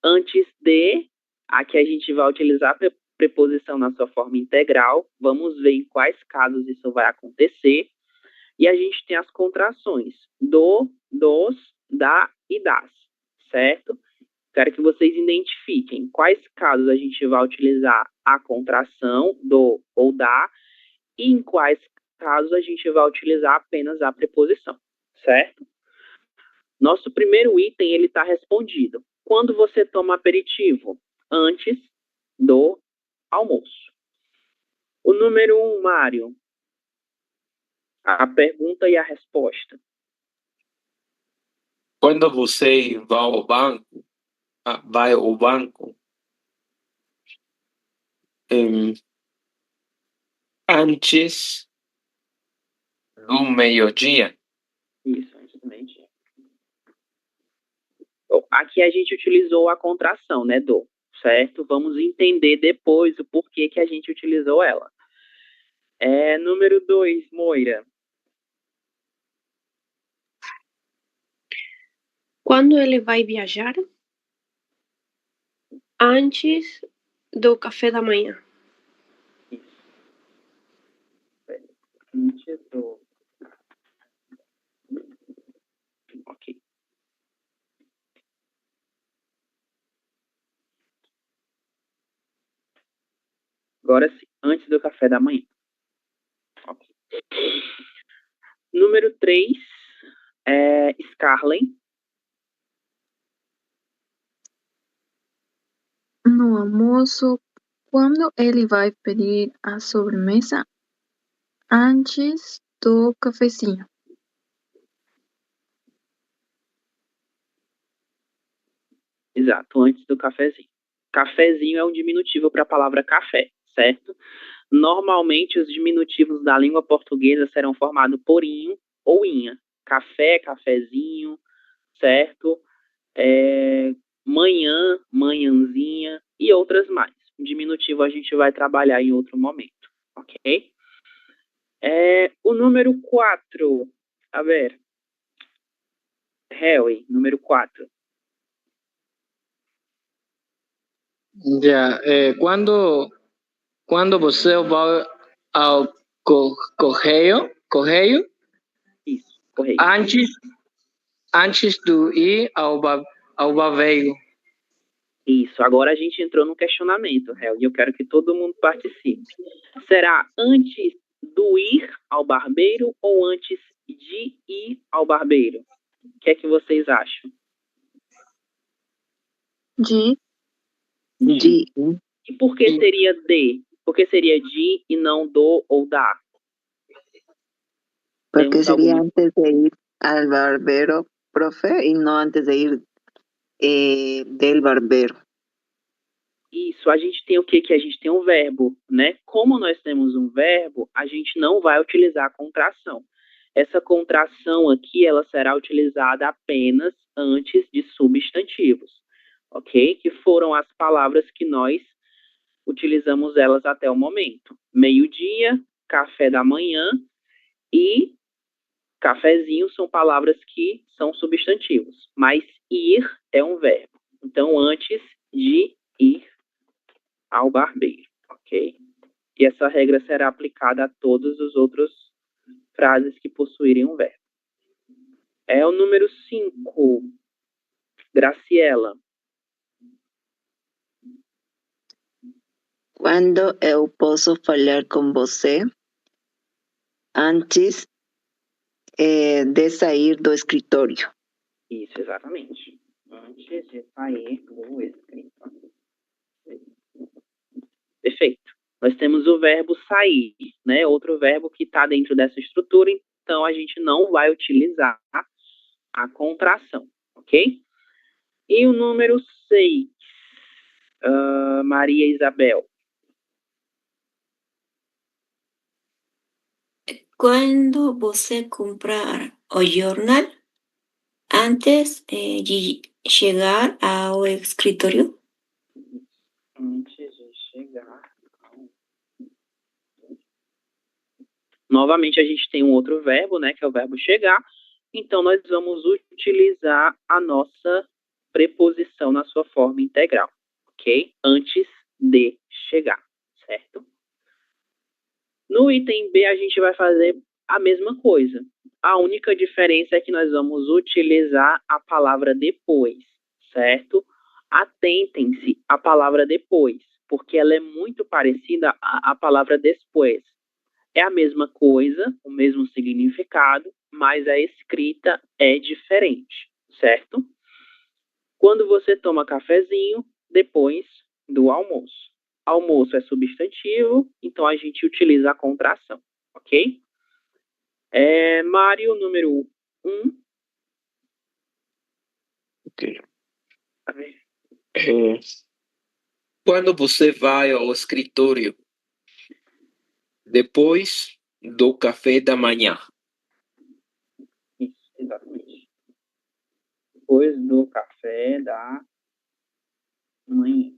Antes de, aqui a gente vai utilizar a preposição na sua forma integral. Vamos ver em quais casos isso vai acontecer. E a gente tem as contrações do, dos, da e das, certo? Quero que vocês identifiquem quais casos a gente vai utilizar a contração do ou da e em quais casos a gente vai utilizar apenas a preposição, certo? Nosso primeiro item, ele está respondido. Quando você toma aperitivo? Antes do almoço. O número 1, Mário. A pergunta e a resposta. Quando você vai ao banco, antes do meio-dia. Isso, antes do meio-dia. Bom, aqui a gente utilizou a contração, né, do, certo? Vamos entender depois o porquê que a gente utilizou ela. Número 2, Moira. Quando ele vai viajar? Antes do café da manhã. Isso. Antes do... Ok. Agora sim, antes do café da manhã. Ok. Número 3 é Scarlett. No almoço, quando ele vai pedir a sobremesa? Antes do cafezinho. Exato, antes do cafezinho. Cafezinho é um diminutivo para a palavra café, certo? Normalmente, os diminutivos da língua portuguesa serão formados por inho ou inha. Café, cafezinho, certo? Manhã, manhãzinha e outras mais. O diminutivo a gente vai trabalhar em outro momento, ok? O número 4. A ver. Harry, número 4. Ya, quando você vai ao correio, Isso, correio. antes do ir ao barbeiro. Isso, agora a gente entrou no questionamento, Hel, e eu quero que todo mundo participe. Será antes do ir ao barbeiro ou antes de ir ao barbeiro? O que é que vocês acham? De E por que seria de? Por que seria de e não do ou da? Porque Temos sería alguma... antes de ir al barbero, profe, y no antes de ir del barbero. Isso, a gente tem o que? Que a gente tem um verbo, né? Como nós temos um verbo, a gente não vai utilizar a contração. Essa contração aqui, ela será utilizada apenas antes de substantivos, ok? Que foram as palavras que nós utilizamos elas até o momento. Meio-dia, café da manhã e cafezinho são palavras que são substantivos, mas ir é um verbo. Então, antes de ir ao barbeiro, ok? E essa regra será aplicada a todos os outros frases que possuírem um verbo. O número 5, Graciela. Quando eu posso falar com você antes de sair do escritório? Isso, exatamente. Antes de sair do escritório. Perfeito. Nós temos o verbo sair, né? Outro verbo que está dentro dessa estrutura, então a gente não vai utilizar a contração, ok? E o número 6, Maria Isabel. Quando você comprar o jornal antes de chegar ao escritório? Antes de chegar. Novamente, a gente tem um outro verbo, né? Que é o verbo chegar. Então, nós vamos utilizar a nossa preposição na sua forma integral, ok? Antes de chegar, certo? No item B, a gente vai fazer a mesma coisa. A única diferença é que nós vamos utilizar a palavra depois, certo? Atentem-se à palavra depois, porque ela é muito parecida à palavra después. É a mesma coisa, o mesmo significado, mas a escrita é diferente, certo? Quando você toma cafezinho, depois do almoço. Almoço é substantivo, então a gente utiliza a contração, ok? Mário, número 1. Ok. Quando você vai ao escritório depois do café da manhã? Isso, exatamente. Depois do café da manhã.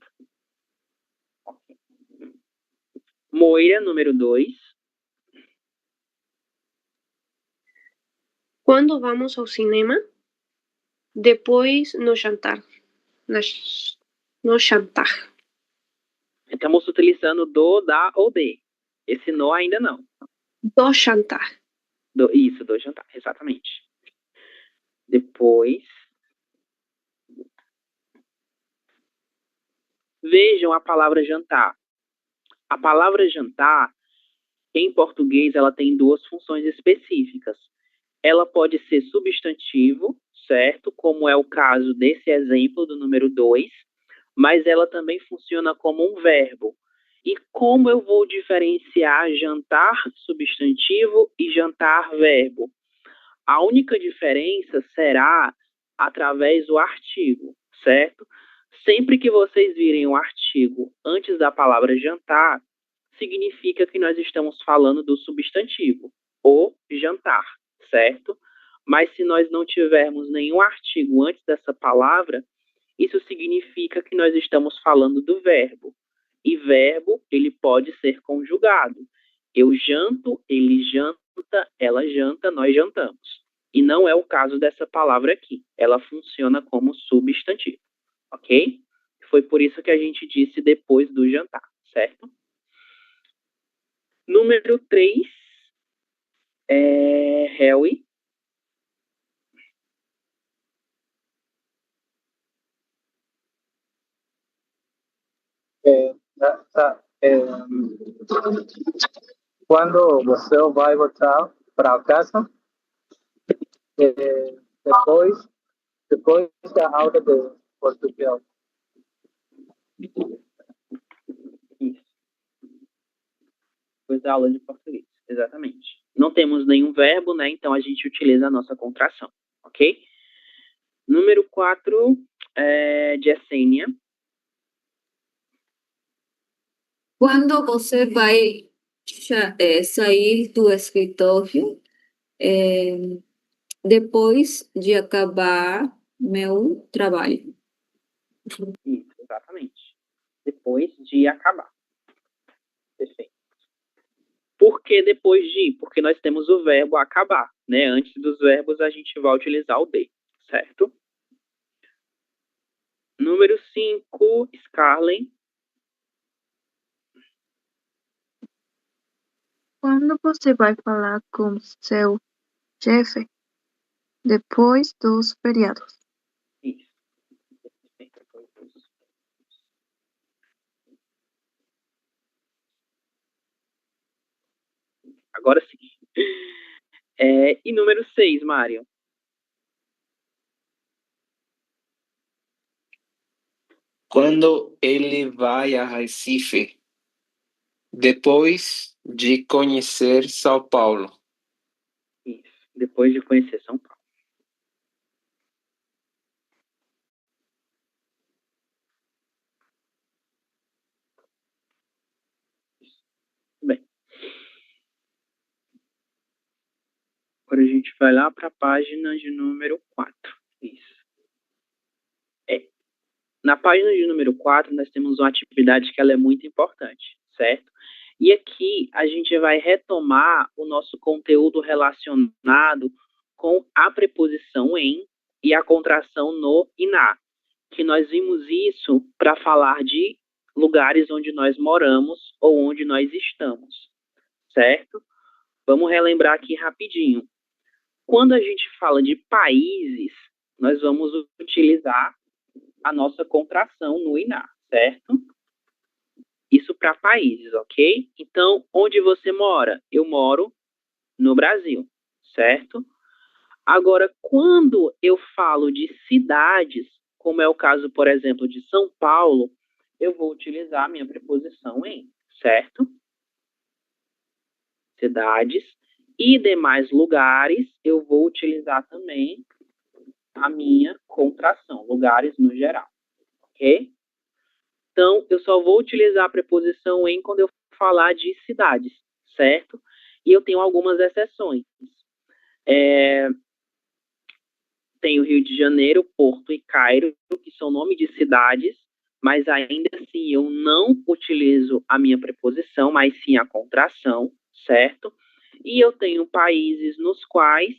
Okay. Moira, número 2. Quando vamos ao cinema? Depois no jantar. no jantar. Estamos utilizando do, da ou de. Esse no ainda não. Do jantar. Isso, do jantar, exatamente. Depois, vejam a palavra jantar. A palavra jantar, em português, ela tem duas funções específicas. Ela pode ser substantivo, certo? Como é o caso desse exemplo do número 2, mas ela também funciona como um verbo. E como eu vou diferenciar jantar substantivo e jantar verbo? A única diferença será através do artigo, certo? Sempre que vocês virem um artigo antes da palavra jantar, significa que nós estamos falando do substantivo, o jantar, certo? Mas se nós não tivermos nenhum artigo antes dessa palavra, isso significa que nós estamos falando do verbo. E verbo, ele pode ser conjugado. Eu janto, ele janta, ela janta, nós jantamos. E não é o caso dessa palavra aqui. Ela funciona como substantivo, ok? Foi por isso que a gente disse depois do jantar, certo? Número 3 é Harry. Quando você vai voltar para casa, depois da aula de português. Isso. Depois da aula de português, exatamente. Não temos nenhum verbo, né? Então a gente utiliza a nossa contração, ok? Número 4 é Jessênia. Quando você vai sair do escritório, depois de acabar meu trabalho. Isso, exatamente. Depois de acabar. Perfeito. Por que depois de? Porque nós temos o verbo acabar, né? Antes dos verbos a gente vai utilizar o de, certo? Número 5, Scarlett. Quando você vai falar com seu chefe depois dos feriados? Isso. Agora sim. E número 6, Mário? Quando ele vai a Recife, depois de conhecer São Paulo. Isso, depois de conhecer São Paulo. Bem. Agora a gente vai lá para a página de número 4. Isso. Na página de número 4, nós temos uma atividade que ela é muito importante, certo? E aqui a gente vai retomar o nosso conteúdo relacionado com a preposição em e a contração no e na, que nós vimos isso para falar de lugares onde nós moramos ou onde nós estamos, certo? Vamos relembrar aqui rapidinho. Quando a gente fala de países, nós vamos utilizar a nossa contração no e na, certo? Isso para países, ok? Então, onde você mora? Eu moro no Brasil, certo? Agora, quando eu falo de cidades, como é o caso, por exemplo, de São Paulo, eu vou utilizar a minha preposição em, certo? Cidades. E demais lugares, eu vou utilizar também a minha contração, lugares no geral, ok? Então, eu só vou utilizar a preposição em quando eu falar de cidades, certo? E eu tenho algumas exceções. Tem o Rio de Janeiro, Porto e Cairo, que são nomes de cidades, mas ainda assim eu não utilizo a minha preposição, mas sim a contração, certo? E eu tenho países nos quais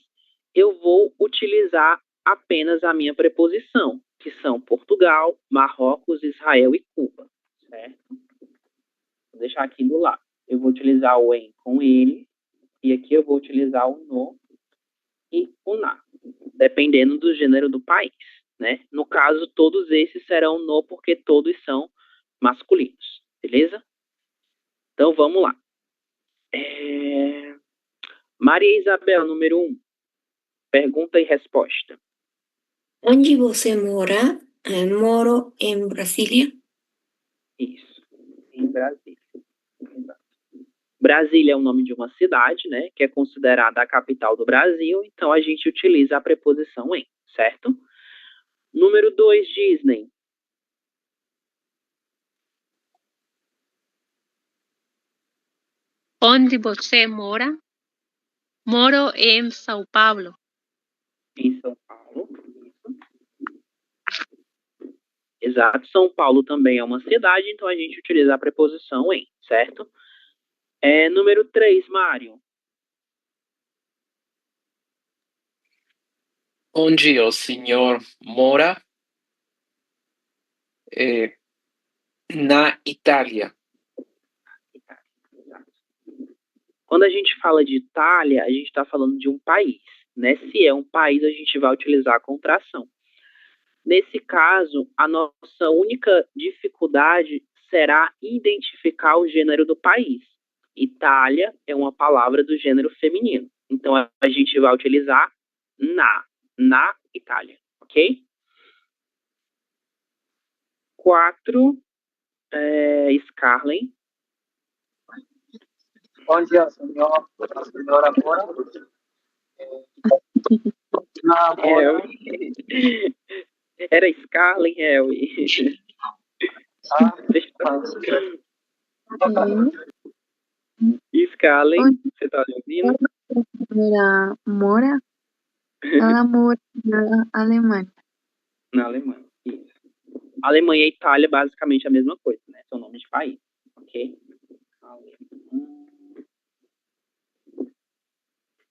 eu vou utilizar apenas a minha preposição, que são Portugal, Marrocos, Israel e Cuba, certo? Vou deixar aqui do lado. Eu vou utilizar o em com ele, e aqui eu vou utilizar o no e o na, dependendo do gênero do país, né? No caso, todos esses serão no porque todos são masculinos, beleza? Então, vamos lá. Maria Isabel, número 1. Pergunta e resposta. Onde você mora? Moro em Brasília. Isso, em Brasília. Brasília é o nome de uma cidade, né, que é considerada a capital do Brasil, então a gente utiliza a preposição em, certo? Número 2, Disney. Onde você mora? Moro em São Paulo. Em São Paulo. Exato, São Paulo também é uma cidade, então a gente utiliza a preposição em, certo? Número 3, Mário. Onde o senhor mora? Na Itália. Quando a gente fala de Itália, a gente está falando de um país, né? Se é um país, a gente vai utilizar a contração. Nesse caso, a nossa única dificuldade será identificar o gênero do país. Itália é uma palavra do gênero feminino. Então, a gente vai utilizar na Itália, ok? 4, Scarlett. Onde a senhora mora? Era Scarlett, Harry. Scarlett, você está ouvindo? Mora? Ela mora na Alemanha. Na Alemanha, isso. Alemanha e Itália, basicamente a mesma coisa, né? São nomes de país, ok?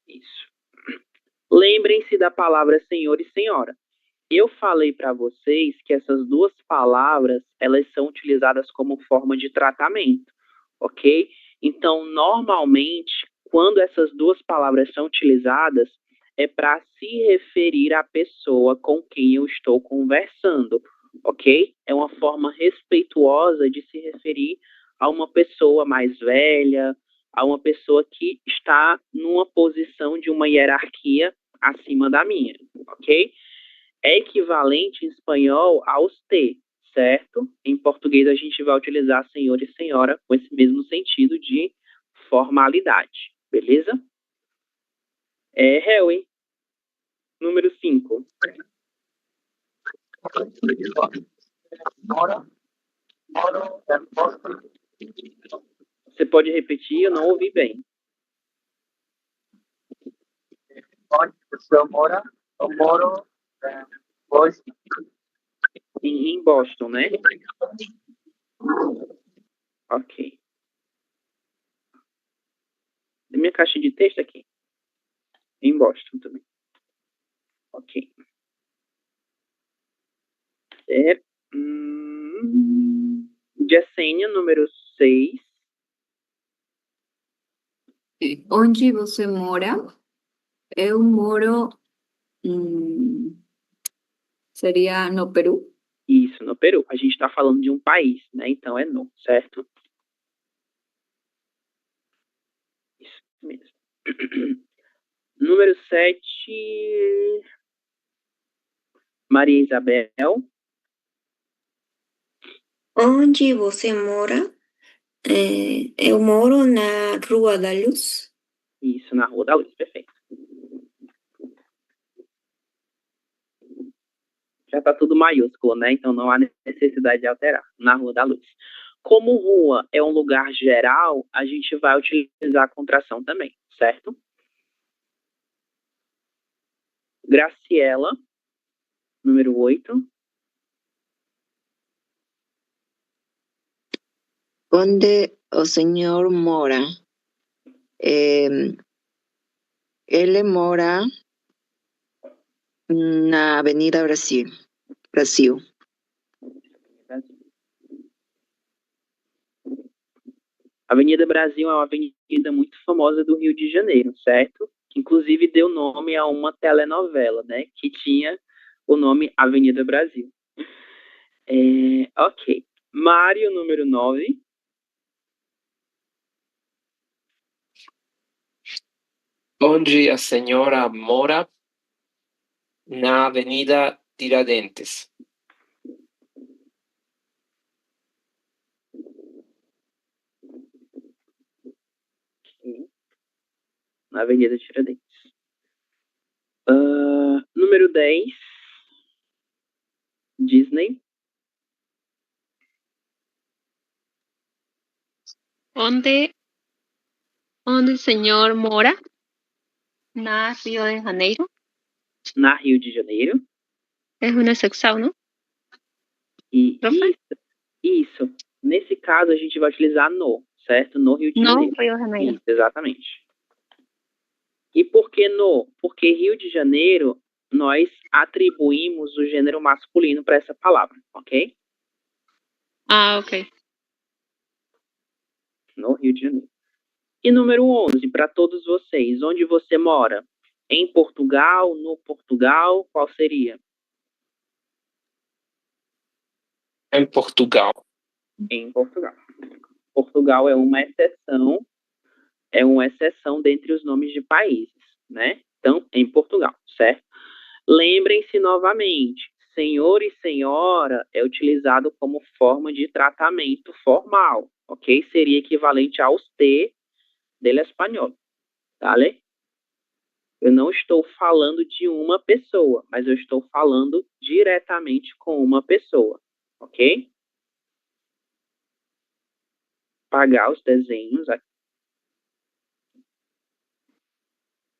Isso. Lembrem-se da palavra senhor e senhora. Eu falei para vocês que essas duas palavras, elas são utilizadas como forma de tratamento, ok? Então, normalmente, quando essas duas palavras são utilizadas, é para se referir à pessoa com quem eu estou conversando, ok? É uma forma respeituosa de se referir a uma pessoa mais velha, a uma pessoa que está numa posição de uma hierarquia acima da minha, ok? É equivalente em espanhol aos te, certo? Em português a gente vai utilizar senhor e senhora com esse mesmo sentido de formalidade, beleza? Harry, número 5. Você pode repetir? Eu não ouvi bem. Onde você mora? Eu moro em Boston, né? Ok. Minha caixa de texto aqui. Em Boston também. Ok. Jessênia, número 6. Onde você mora? Eu moro. Seria no Peru? Isso, no Peru. A gente está falando de um país, né? Então é no, certo? Isso mesmo. Número 7. Maria Isabel. Onde você mora? Eu moro na Rua da Luz. Isso, na Rua da Luz, perfeito. Já está tudo maiúsculo, né? Então não há necessidade de alterar. Na Rua da Luz. Como rua é um lugar geral, a gente vai utilizar a contração também, certo? Graciela, número 8. Onde o senhor mora? Ele mora Na Avenida Brasil. Brasil. Avenida Brasil é uma avenida muito famosa do Rio de Janeiro, certo? Que inclusive deu nome a uma telenovela, né? Que tinha o nome Avenida Brasil. Ok. Mário, número 9. Onde a senhora mora? Na Avenida Tiradentes. Na Avenida Tiradentes. Número 10. Disney. ¿Dónde el señor mora? Na Rio de Janeiro. Na Rio de Janeiro. Es una excepção, não? Isso. Nesse caso, a gente vai utilizar no, certo? No Rio de Janeiro. No Rio de Janeiro. Isso, exatamente. E por que no? Porque Rio de Janeiro, nós atribuímos o gênero masculino para essa palavra, ok? Ah, ok. No Rio de Janeiro. E número 11, para todos vocês, onde você mora? Em Portugal, no Portugal, qual seria? Em Portugal. Em Portugal. Portugal é uma exceção dentre os nomes de países, né? Então, em Portugal, certo? Lembrem-se novamente, senhor e senhora é utilizado como forma de tratamento formal, ok? Seria equivalente a usted del espanhol, ¿vale? Eu não estou falando de uma pessoa, mas eu estou falando diretamente com uma pessoa, ok? Apagar os desenhos aqui.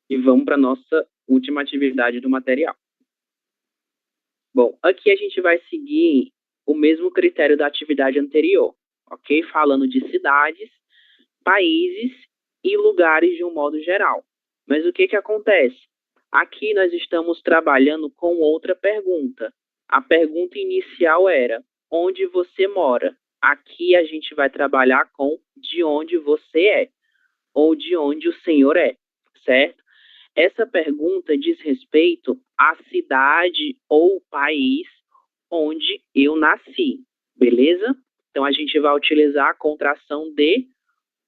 E vamos para a nossa última atividade do material. Bom, aqui a gente vai seguir o mesmo critério da atividade anterior, ok? Falando de cidades, países e lugares de um modo geral. Mas o que acontece? Aqui nós estamos trabalhando com outra pergunta. A pergunta inicial era, onde você mora? Aqui a gente vai trabalhar com de onde você é, ou de onde o senhor é, certo? Essa pergunta diz respeito à cidade ou país onde eu nasci, beleza? Então, a gente vai utilizar a contração de,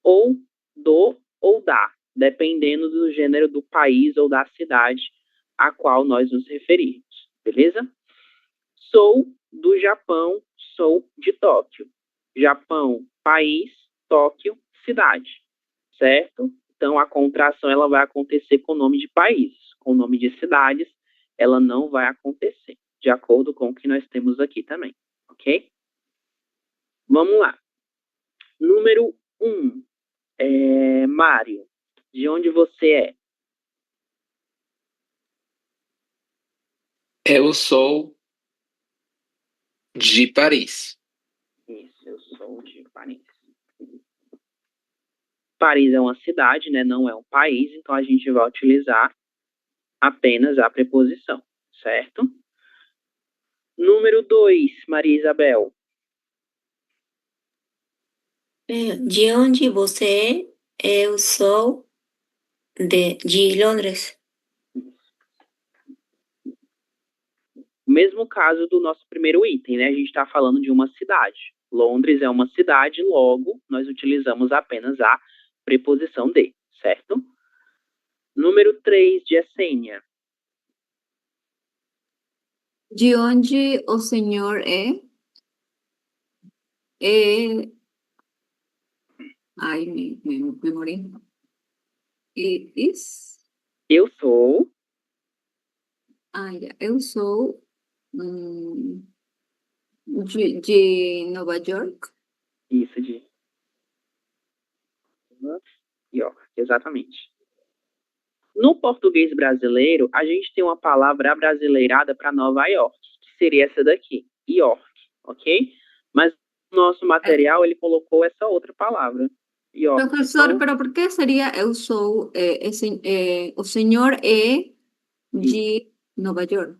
ou, do, ou da, dependendo do gênero do país ou da cidade a qual nós nos referimos, beleza? Sou do Japão, sou de Tóquio. Japão, país, Tóquio, cidade, certo? Então, a contração ela vai acontecer com o nome de países. Com o nome de cidades, ela não vai acontecer, de acordo com o que nós temos aqui também, ok? Vamos lá. Número 1. Mário, de onde você é? Eu sou de Paris. Isso, eu sou de Paris. Paris é uma cidade, né? Não é um país, então a gente vai utilizar apenas a preposição, certo? Número 2, Maria Isabel. De onde você é? Eu sou de Londres. O mesmo caso do nosso primeiro item, né? A gente está falando de uma cidade. Londres é uma cidade, logo, nós utilizamos apenas a preposição de, certo? Número 3, Jessênia. De onde o senhor é? Ai, me morri. Eu sou. Eu sou de Nova York. Isso, de York, exatamente. No português brasileiro, a gente tem uma palavra abrasileirada para Nova York, que seria essa daqui, York, ok? Mas no nosso material, ele colocou essa outra palavra, York. Professor, pero por que seria eu sou, o senhor é de Nova York.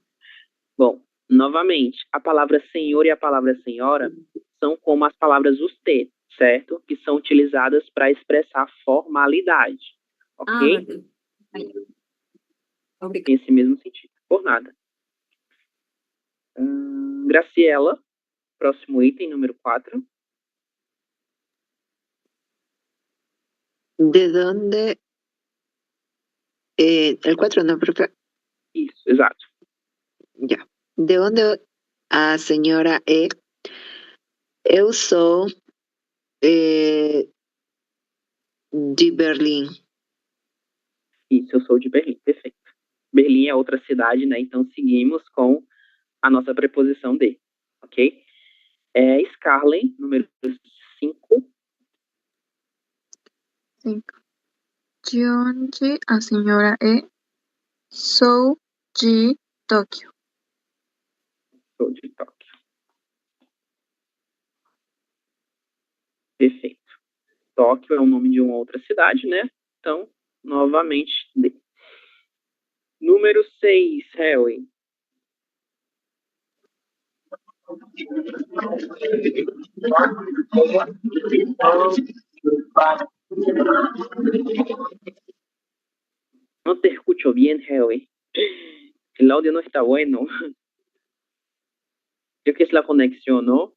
Bom, novamente, a palavra senhor e a palavra senhora são como as palavras usted, certo? Que são utilizadas para expressar formalidade, ok? Verdade. Aí. Obrigada. Tem esse mesmo sentido. Por nada. Graciela, próximo item, número 4. ¿De dónde? El 4, ¿no, profe? Isso, exato. Ya. ¿De dónde a senhora é? Eu sou de Berlim. Isso, eu sou de Berlim, perfeito. Berlim é outra cidade, né? Então seguimos com a nossa preposição de, ok? Scarlett, número 5. 5. De onde a senhora é? Sou de Tóquio. Sou de Tóquio. Perfeito. Tóquio é o nome de uma outra cidade, né? Então, novamente, D. Número 6, Harry. No te escucho bien, Harry. El audio no está bueno. Creo que es la conexión, ¿no?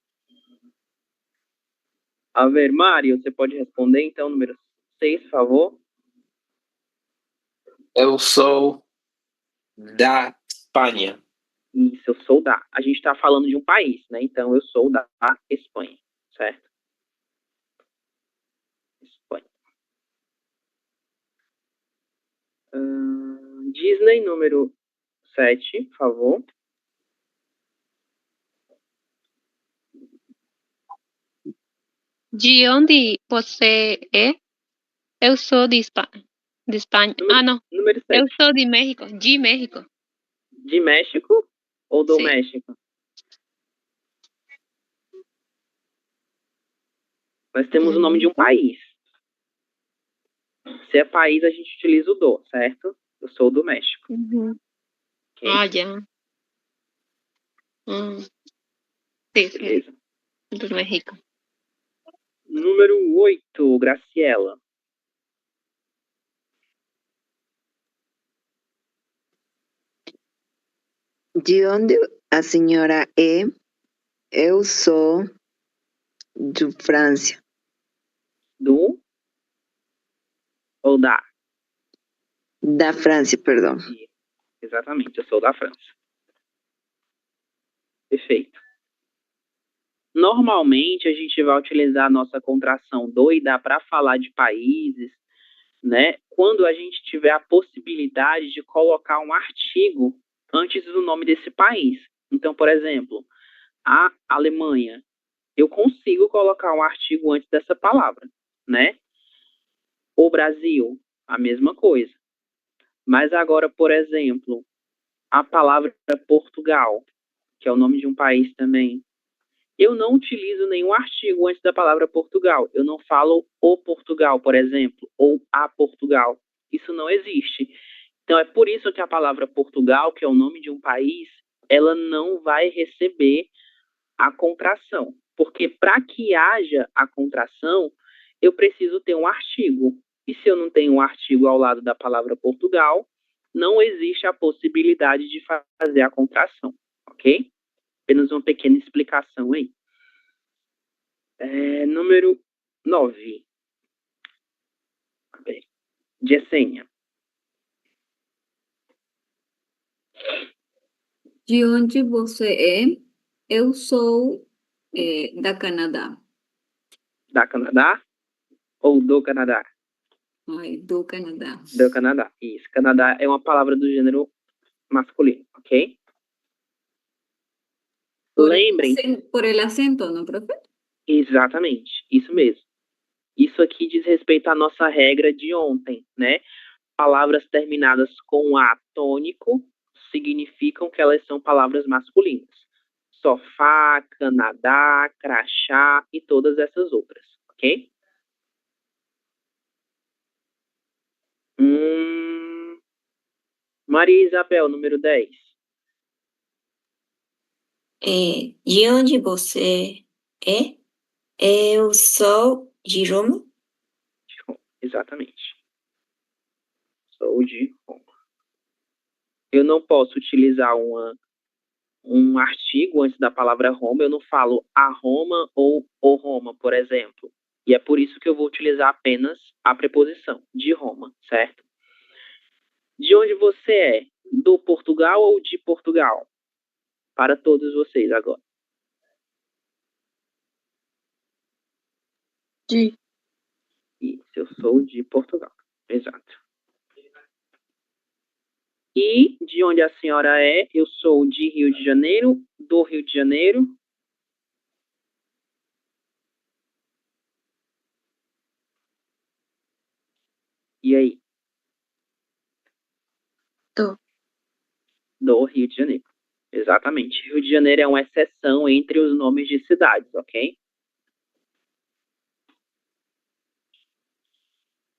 A ver, Mário, você pode responder, então, número 6, por favor. Eu sou da Espanha. Isso, eu sou da. A gente está falando de um país, né? Então, eu sou da Espanha, certo? Espanha. Disney, número 7, por favor. De onde você é? Eu sou de Espanha. De Espanha. Não. Número 7. Eu sou de México. De México. De México ou do Sim. México? Nós temos o nome de um país. Se é país, a gente utiliza o do, certo? Eu sou do México. Uhum. Ok? Já. Sim. Beleza. Do México. Número 8, Graciela. De onde a senhora é? Eu sou de França. Do ou da? Da França, perdão. Exatamente, eu sou da França. Perfeito. Normalmente, a gente vai utilizar a nossa contração do e da para falar de países, né? Quando a gente tiver a possibilidade de colocar um artigo antes do nome desse país. Então, por exemplo, a Alemanha, eu consigo colocar um artigo antes dessa palavra, né? O Brasil, a mesma coisa. Mas agora, por exemplo, a palavra Portugal, que é o nome de um país também, eu não utilizo nenhum artigo antes da palavra Portugal. Eu não falo o Portugal, por exemplo, ou a Portugal. Isso não existe. Então, é por isso que a palavra Portugal, que é o nome de um país, ela não vai receber a contração. Porque para que haja a contração, eu preciso ter um artigo. E se eu não tenho um artigo ao lado da palavra Portugal, não existe a possibilidade de fazer a contração, ok? Apenas uma pequena explicação aí. Número 9. Jessênia. De onde você é? Eu sou da Canadá. Da Canadá ou do Canadá? Ai, do Canadá. Do Canadá, isso. Canadá é uma palavra do gênero masculino, ok? Lembrem. Por el acento, não, profe? Exatamente, isso mesmo. Isso aqui diz respeito à nossa regra de ontem, né? Palavras terminadas com A tônico significam que elas são palavras masculinas. Sofá, Canadá, crachá e todas essas outras, ok? Maria Isabel, número 10. De onde você é? Eu sou de Roma. Exatamente. Sou de Roma. Eu não posso utilizar um artigo antes da palavra Roma. Eu não falo a Roma ou o Roma, por exemplo. E é por isso que eu vou utilizar apenas a preposição de Roma, certo? De onde você é? Do Portugal ou de Portugal? Para todos vocês agora. De. Isso, eu sou de Portugal. Exato. E de onde a senhora é? Eu sou de Rio de Janeiro, do Rio de Janeiro. E aí? Do Rio de Janeiro. Exatamente. Rio de Janeiro é uma exceção entre os nomes de cidades, ok?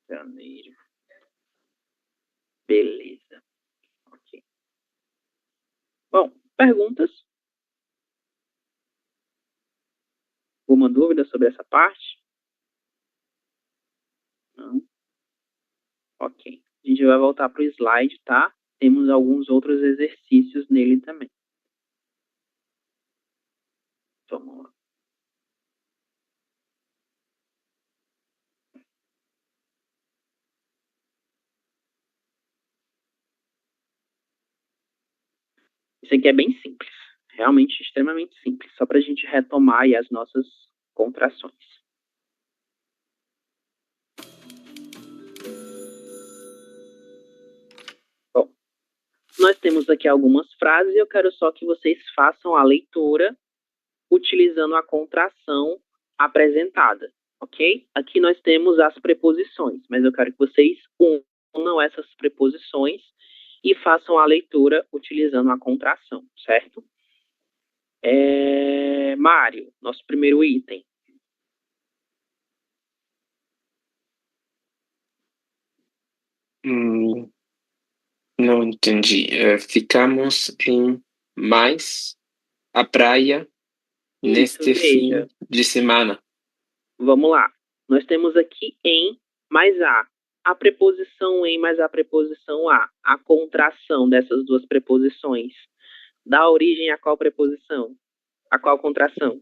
Janeiro. Beleza. Ok. Bom, perguntas? Alguma dúvida sobre essa parte? Não? Ok. A gente vai voltar para o slide, tá? Temos alguns outros exercícios nele também. Vamos lá. Isso aqui é bem simples. Realmente extremamente simples. Só para a gente retomar aí as nossas contrações. Bom, nós temos aqui algumas frases e eu quero só que vocês façam a leitura utilizando a contração apresentada, ok? Aqui nós temos as preposições, mas eu quero que vocês unam essas preposições e façam a leitura utilizando a contração, certo? Mário, nosso primeiro item. Não entendi. Ficamos em mais a praia neste fim de semana. Vamos lá. Nós temos aqui em mais a. A preposição em mais a preposição a contração dessas duas preposições, dá origem a qual preposição? A qual contração?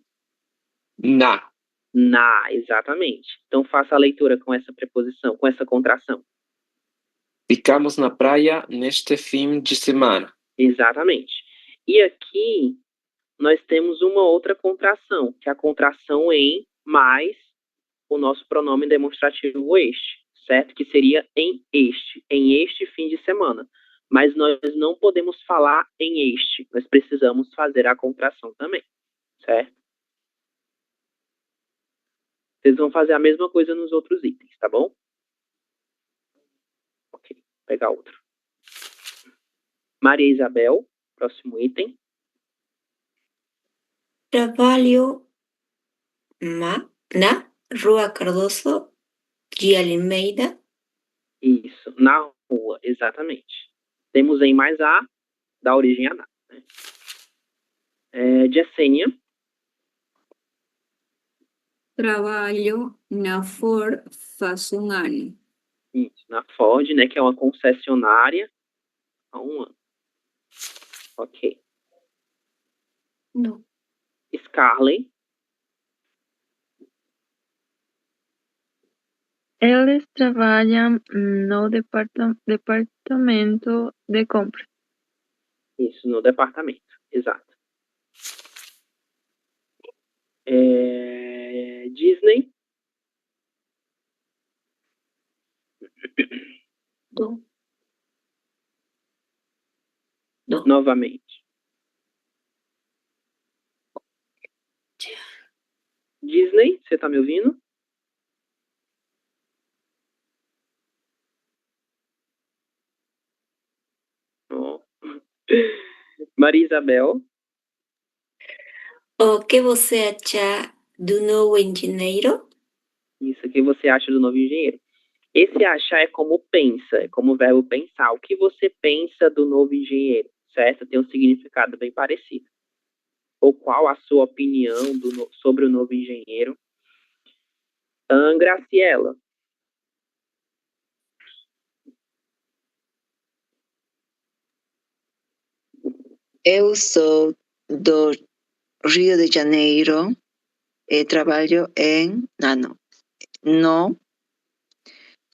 Na. Na, exatamente. Então faça a leitura com essa preposição, com essa contração. Ficamos na praia neste fim de semana. Exatamente. E aqui nós temos uma outra contração, que é a contração em mais o nosso pronome demonstrativo este, certo? Que seria em este fim de semana. Mas nós não podemos falar em este, nós precisamos fazer a contração também, certo? Vocês vão fazer a mesma coisa nos outros itens, tá bom? Ok, vou pegar outro. Maria Isabel, próximo item. Trabalho na Rua Cardoso de Almeida. Isso, na rua, exatamente. Temos em mais a, dá origem a na. Né? Jessênia. Trabalho na Ford faz um ano. Isso, na Ford, né, que é uma concessionária há um ano. Ok. Não. Scarlett. Eles trabalham no departamento de compras. Isso, no departamento, exato. Disney. Não. Novamente. Disney, você tá me ouvindo? Oh. Maria Isabel. O que você acha do novo engenheiro? Isso, o que você acha do novo engenheiro? Esse achar é como pensa, é como o verbo pensar. O que você pensa do novo engenheiro, certo? Tem um significado bem parecido. Ou qual a sua opinião sobre o novo engenheiro? Graciela. Eu sou do Rio de Janeiro e trabalho no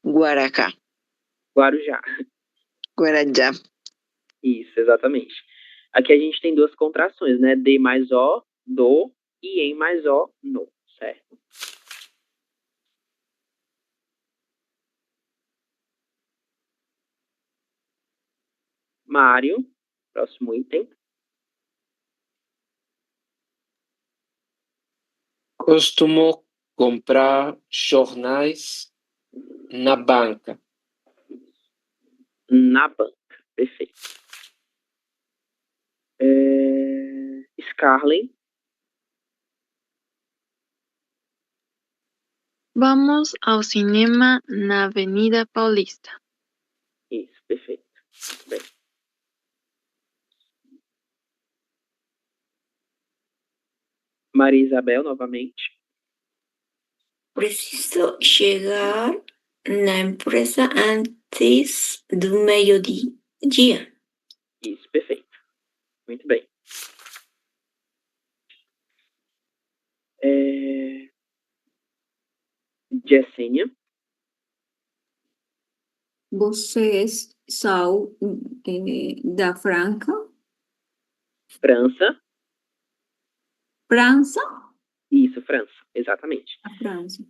Guarujá. Guarujá. Isso, exatamente. Aqui a gente tem duas contrações, né? De mais O, do, e em mais O, no, certo? Mário, próximo item. Costumo comprar jornais na banca. Na banca, perfeito. Scarlett. Vamos ao cinema na Avenida Paulista. Isso, perfeito. Bem. Maria Isabel, novamente. Preciso chegar na empresa antes do meio-dia. Isso, perfeito. Muito bem. Jessênia. Vocês são da França? França. França? Isso, França, exatamente. A França.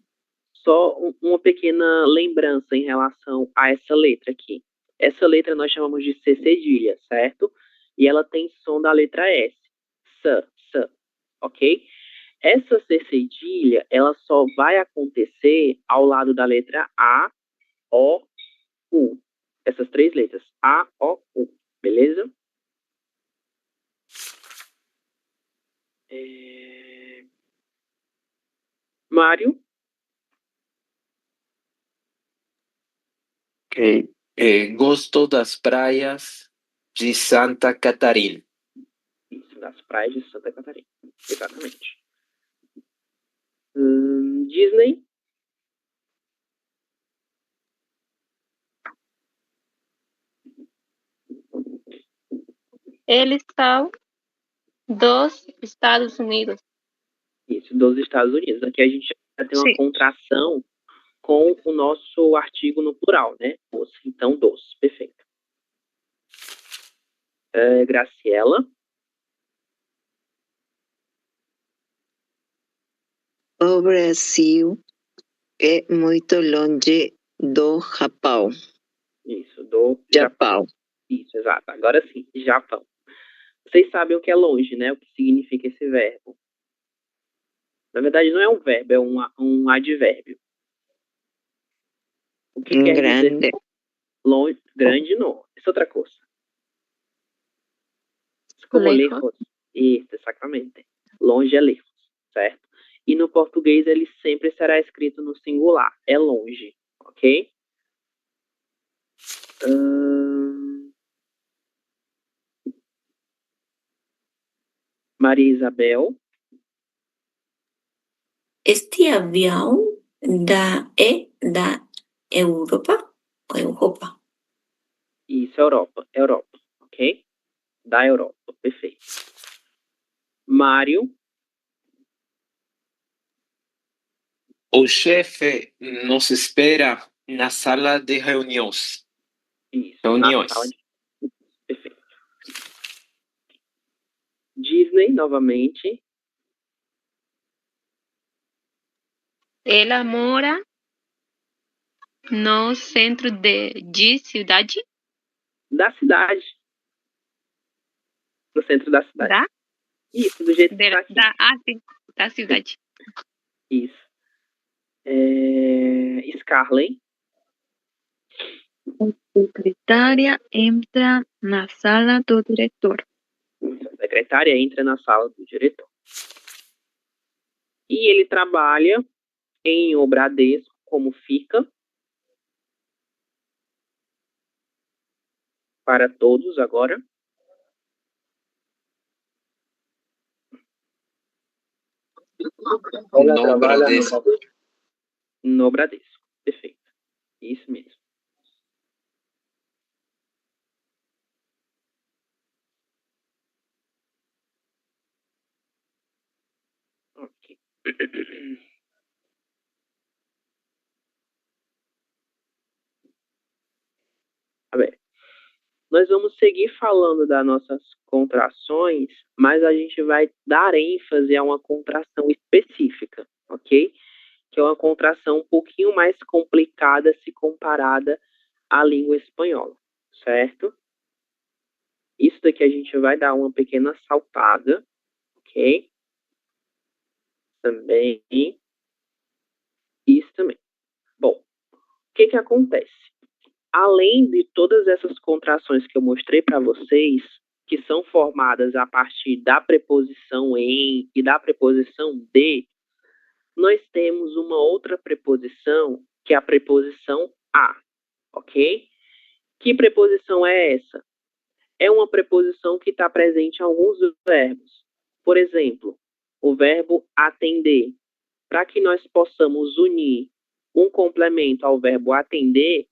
Só uma pequena lembrança em relação a essa letra aqui. Essa letra nós chamamos de C cedilha, certo? E ela tem som da letra S. S, ok? Essa C cedilha, ela só vai acontecer ao lado da letra A, O, U. Essas três letras. A, O, U. Beleza? Mário. Ok. Gosto das praias de Santa Catarina. Isso, das praias de Santa Catarina. Exatamente. Disney. Eles são dos Estados Unidos. Isso, dos Estados Unidos. Aqui a gente já tem uma contração com o nosso artigo no plural, né? Os. Então, dos. Perfeito. Graciela. O Brasil é muito longe do Japão. Isso, do Japão. Isso, exato. Agora sim, Japão. Vocês sabem o que é longe, né? O que significa esse verbo. Na verdade, não é um verbo, é um advérbio. O que quer Grande. dizer longe? Grande não. Isso é outra coisa. Como lejos. Isso, exatamente. Longe é lejos, certo? E no português ele sempre será escrito no singular. É longe, ok? Maria Isabel. Este avião é da Europa ou Europa? Isso, Europa, ok? Da Europa, perfeito. Mário. O chefe nos espera na sala de reuniões. Isso, reuniões. Na sala de... Perfeito. Disney, novamente. Ela mora no centro de cidade. Da cidade. No centro da cidade. Da? Isso, do jeito que está aqui. Sim, da cidade. Isso. Scarlett. A secretária entra na sala do diretor. A secretária entra na sala do diretor. E ele trabalha em O Bradesco, como fica? Para todos agora. Ela No trabalha Bradesco. No Bradesco. Perfeito. Isso mesmo. Ok. A ver, nós vamos seguir falando das nossas contrações, mas a gente vai dar ênfase a uma contração específica, ok? Que é uma contração um pouquinho mais complicada se comparada à língua espanhola, certo? Isso daqui a gente vai dar uma pequena saltada, ok? Também. Isso também. Bom, o que que acontece? Além de todas essas contrações que eu mostrei para vocês, que são formadas a partir da preposição em e da preposição de, nós temos uma outra preposição, que é a preposição a, ok? Que preposição é essa? É uma preposição que está presente em alguns verbos. Por exemplo, o verbo atender. Para que nós possamos unir um complemento ao verbo atender,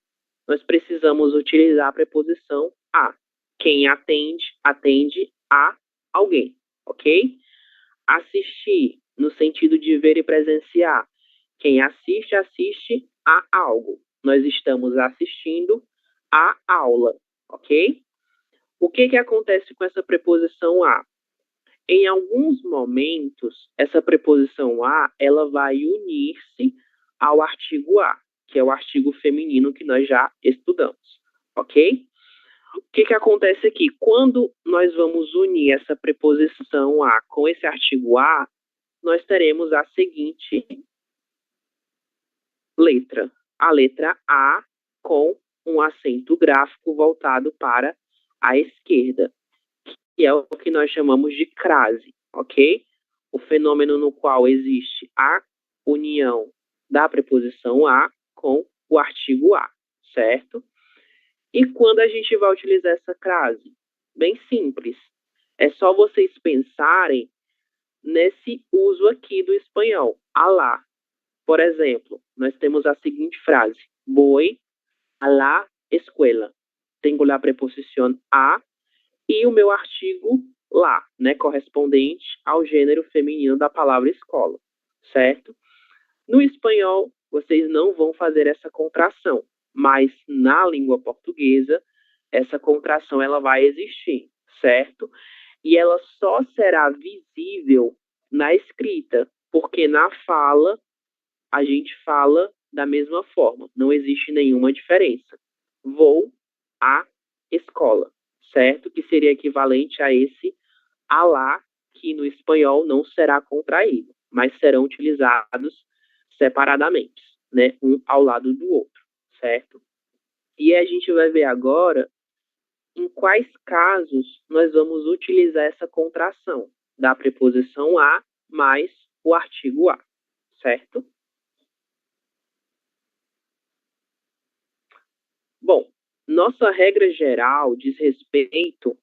nós precisamos utilizar a preposição a. Quem atende, atende a alguém, ok? Assistir, no sentido de ver e presenciar. Quem assiste, assiste a algo. Nós estamos assistindo a aula, ok? O que que acontece com essa preposição a? Em alguns momentos, essa preposição a, ela vai unir-se ao artigo a, que é o artigo feminino que nós já estudamos, ok? O que que acontece aqui? Quando nós vamos unir essa preposição a com esse artigo a, nós teremos a seguinte letra. A letra A com um acento gráfico voltado para a esquerda, que é o que nós chamamos de crase, ok? O fenômeno no qual existe a união da preposição a com o artigo a, certo? E quando a gente vai utilizar essa crase? Bem simples. É só vocês pensarem nesse uso aqui do espanhol, a la. Por exemplo, nós temos a seguinte frase: voy a la escuela. Tenho a preposição a e o meu artigo lá, né, correspondente ao gênero feminino da palavra escola, certo? No espanhol, vocês não vão fazer essa contração, mas na língua portuguesa, essa contração ela vai existir, certo? E ela só será visível na escrita, porque na fala a gente fala da mesma forma, não existe nenhuma diferença. Vou à escola, certo? Que seria equivalente a esse alá, que no espanhol não será contraído, mas serão utilizados separadamente, né? Um ao lado do outro, certo? E a gente vai ver agora em quais casos nós vamos utilizar essa contração da preposição a mais o artigo a, certo? Bom, nossa regra geral diz respeito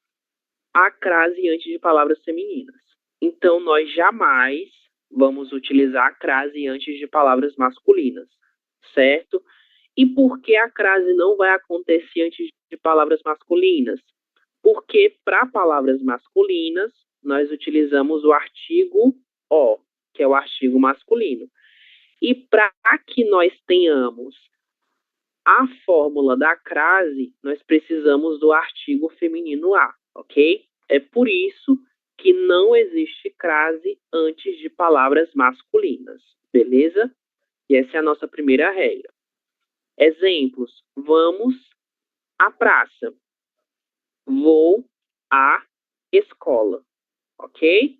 à crase antes de palavras femininas. Então, nós jamais vamos utilizar a crase antes de palavras masculinas, certo? E por que a crase não vai acontecer antes de palavras masculinas? Porque para palavras masculinas, nós utilizamos o artigo o, que é o artigo masculino. E para que nós tenhamos a fórmula da crase, nós precisamos do artigo feminino a, ok? É por isso que não existe crase antes de palavras masculinas, beleza? E essa é a nossa primeira regra. Exemplos: vamos à praça, vou à escola, ok?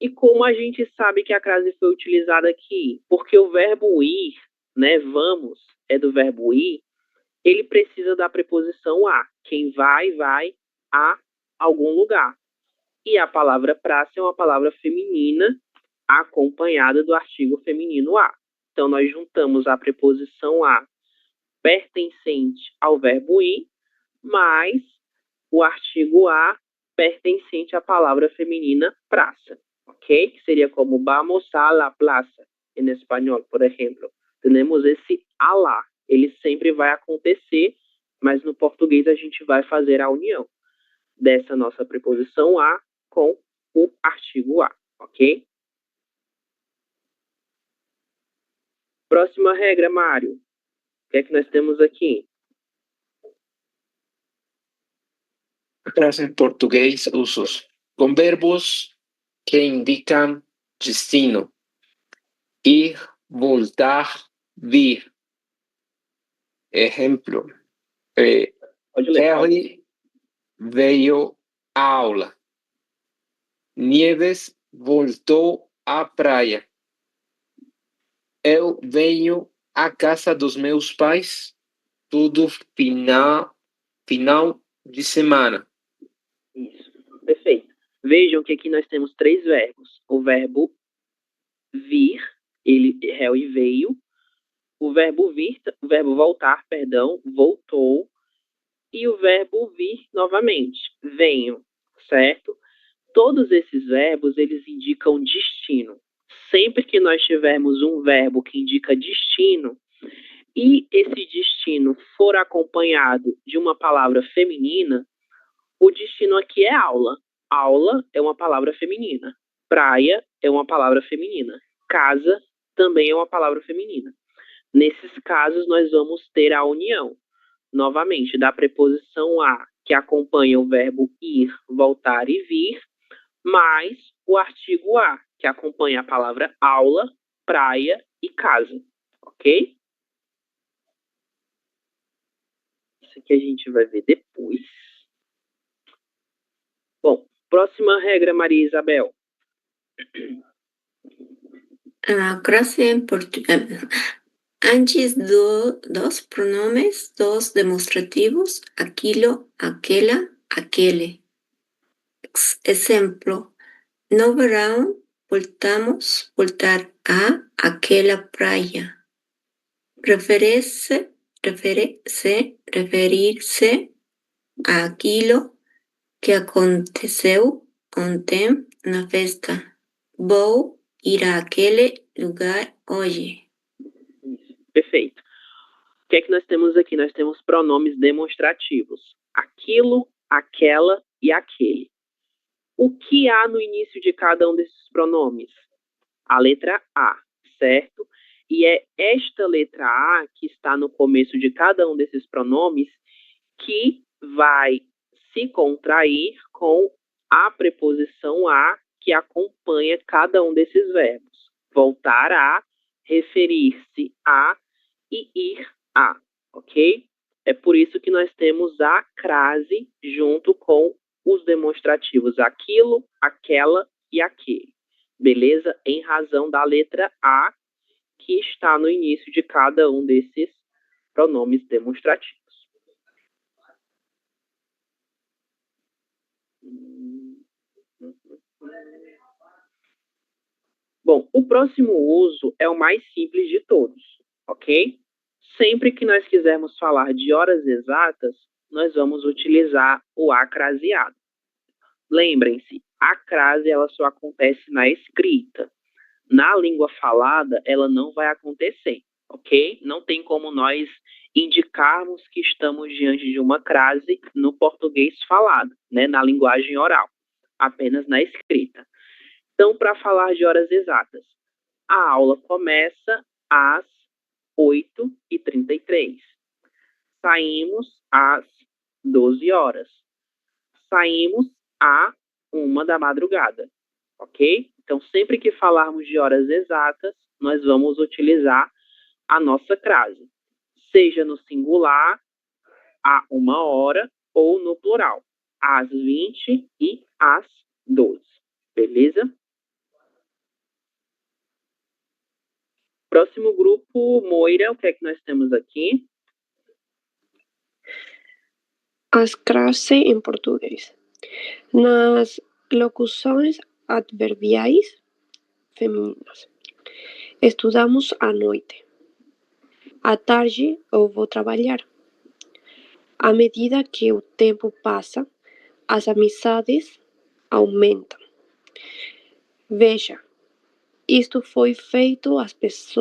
E como a gente sabe que a crase foi utilizada aqui? Porque o verbo ir, né, vamos, é do verbo ir, ele precisa da preposição a. Quem vai, vai a algum lugar. E a palavra praça é uma palavra feminina acompanhada do artigo feminino a. Então, nós juntamos a preposição a pertencente ao verbo ir, mais o artigo a pertencente à palavra feminina praça. ok? Que seria como vamos a la plaza, em espanhol, por exemplo. Temos esse a lá. Ele sempre vai acontecer, mas no português a gente vai fazer a união dessa nossa preposição a com o artigo a, ok? Próxima regra, Mário. O que é que nós temos aqui? Frase em português, usos com verbos que indicam destino. Ir, voltar, vir. Exemplo. Pode ler. Harry veio à aula. Nieves voltou à praia. Eu venho à casa dos meus pais todo final de semana. Isso, perfeito. Vejam que aqui nós temos 3 verbos. O verbo vir, Harry veio. O verbo vir, o verbo voltar, perdão, voltou. E o verbo vir novamente, venho, certo? Todos esses verbos, eles indicam destino. Sempre que nós tivermos um verbo que indica destino, e esse destino for acompanhado de uma palavra feminina, o destino aqui é aula. Aula é uma palavra feminina. Praia é uma palavra feminina. Casa também é uma palavra feminina. Nesses casos, nós vamos ter a união, novamente, da preposição a, que acompanha o verbo ir, voltar e vir, mais o artigo a, que acompanha a palavra aula, praia e casa. Ok? Isso aqui a gente vai ver depois. Bom, próxima regra, Maria Isabel. A frase em português. Antes dos pronomes, dos demonstrativos, aquilo, aquela, aquele. Exemplo, no verão voltamos voltar a aquela praia. Referirse a aquilo que aconteceu ontem na festa. Vou ir àquele lugar hoje. Perfeito. O que é que nós temos aqui? Nós temos pronomes demonstrativos. Aquilo, aquela e aquele. O que há no início de cada um desses pronomes? A letra A, certo? E é esta letra A que está no começo de cada um desses pronomes que vai se contrair com a preposição a que acompanha cada um desses verbos. Voltar a, referir-se a e ir a, ok? É por isso que nós temos a crase junto com os demonstrativos aquilo, aquela e aquele. Beleza? Em razão da letra A que está no início de cada um desses pronomes demonstrativos. Bom, o próximo uso é o mais simples de todos, ok? Sempre que nós quisermos falar de horas exatas, nós vamos utilizar o acraseado. Lembrem-se, a crase ela só acontece na escrita. Na língua falada, ela não vai acontecer, ok? Não tem como nós indicarmos que estamos diante de uma crase no português falado, né? Na linguagem oral, apenas na escrita. Então, para falar de horas exatas, a aula começa às 8h33. Saímos às 12 horas. Saímos à 1 da madrugada, ok? Então, sempre que falarmos de horas exatas, nós vamos utilizar a nossa crase, seja no singular, a 1 hora, ou no plural, às 20 e às 12. Beleza? Próximo grupo, Moira, o que é que nós temos aqui? As frases em português. Nas locuções adverbiais femininas. Estudamos à noite. À tarde eu vou trabalhar. À medida que o tempo passa, as amizades aumentam. Veja, isto foi feito às pressas.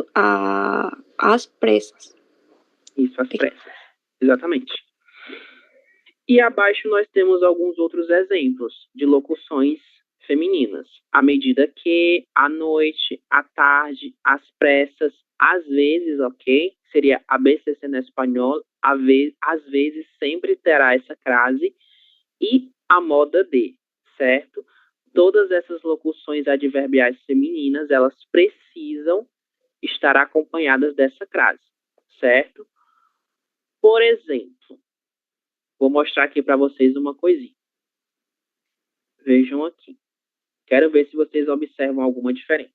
Isso, às pressas. Exatamente. E abaixo nós temos alguns outros exemplos de locuções femininas. À medida que, à noite, à tarde, às pressas, às vezes, ok? Seria a veces en espanhol, às vezes sempre terá essa crase e a moda de, certo? Todas essas locuções adverbiais femininas, elas precisam estar acompanhadas dessa crase, certo? Por exemplo, vou mostrar aqui para vocês uma coisinha. Vejam aqui. Quero ver se vocês observam alguma diferença.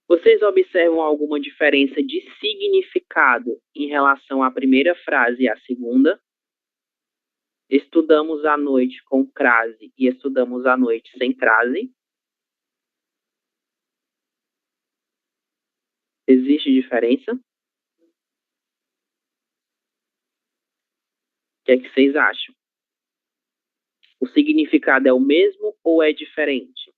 Vocês observam alguma diferença de significado em relação à primeira frase e à segunda? Estudamos à noite com crase e estudamos à noite sem crase. Existe diferença? O que é que vocês acham? O significado é o mesmo ou é diferente?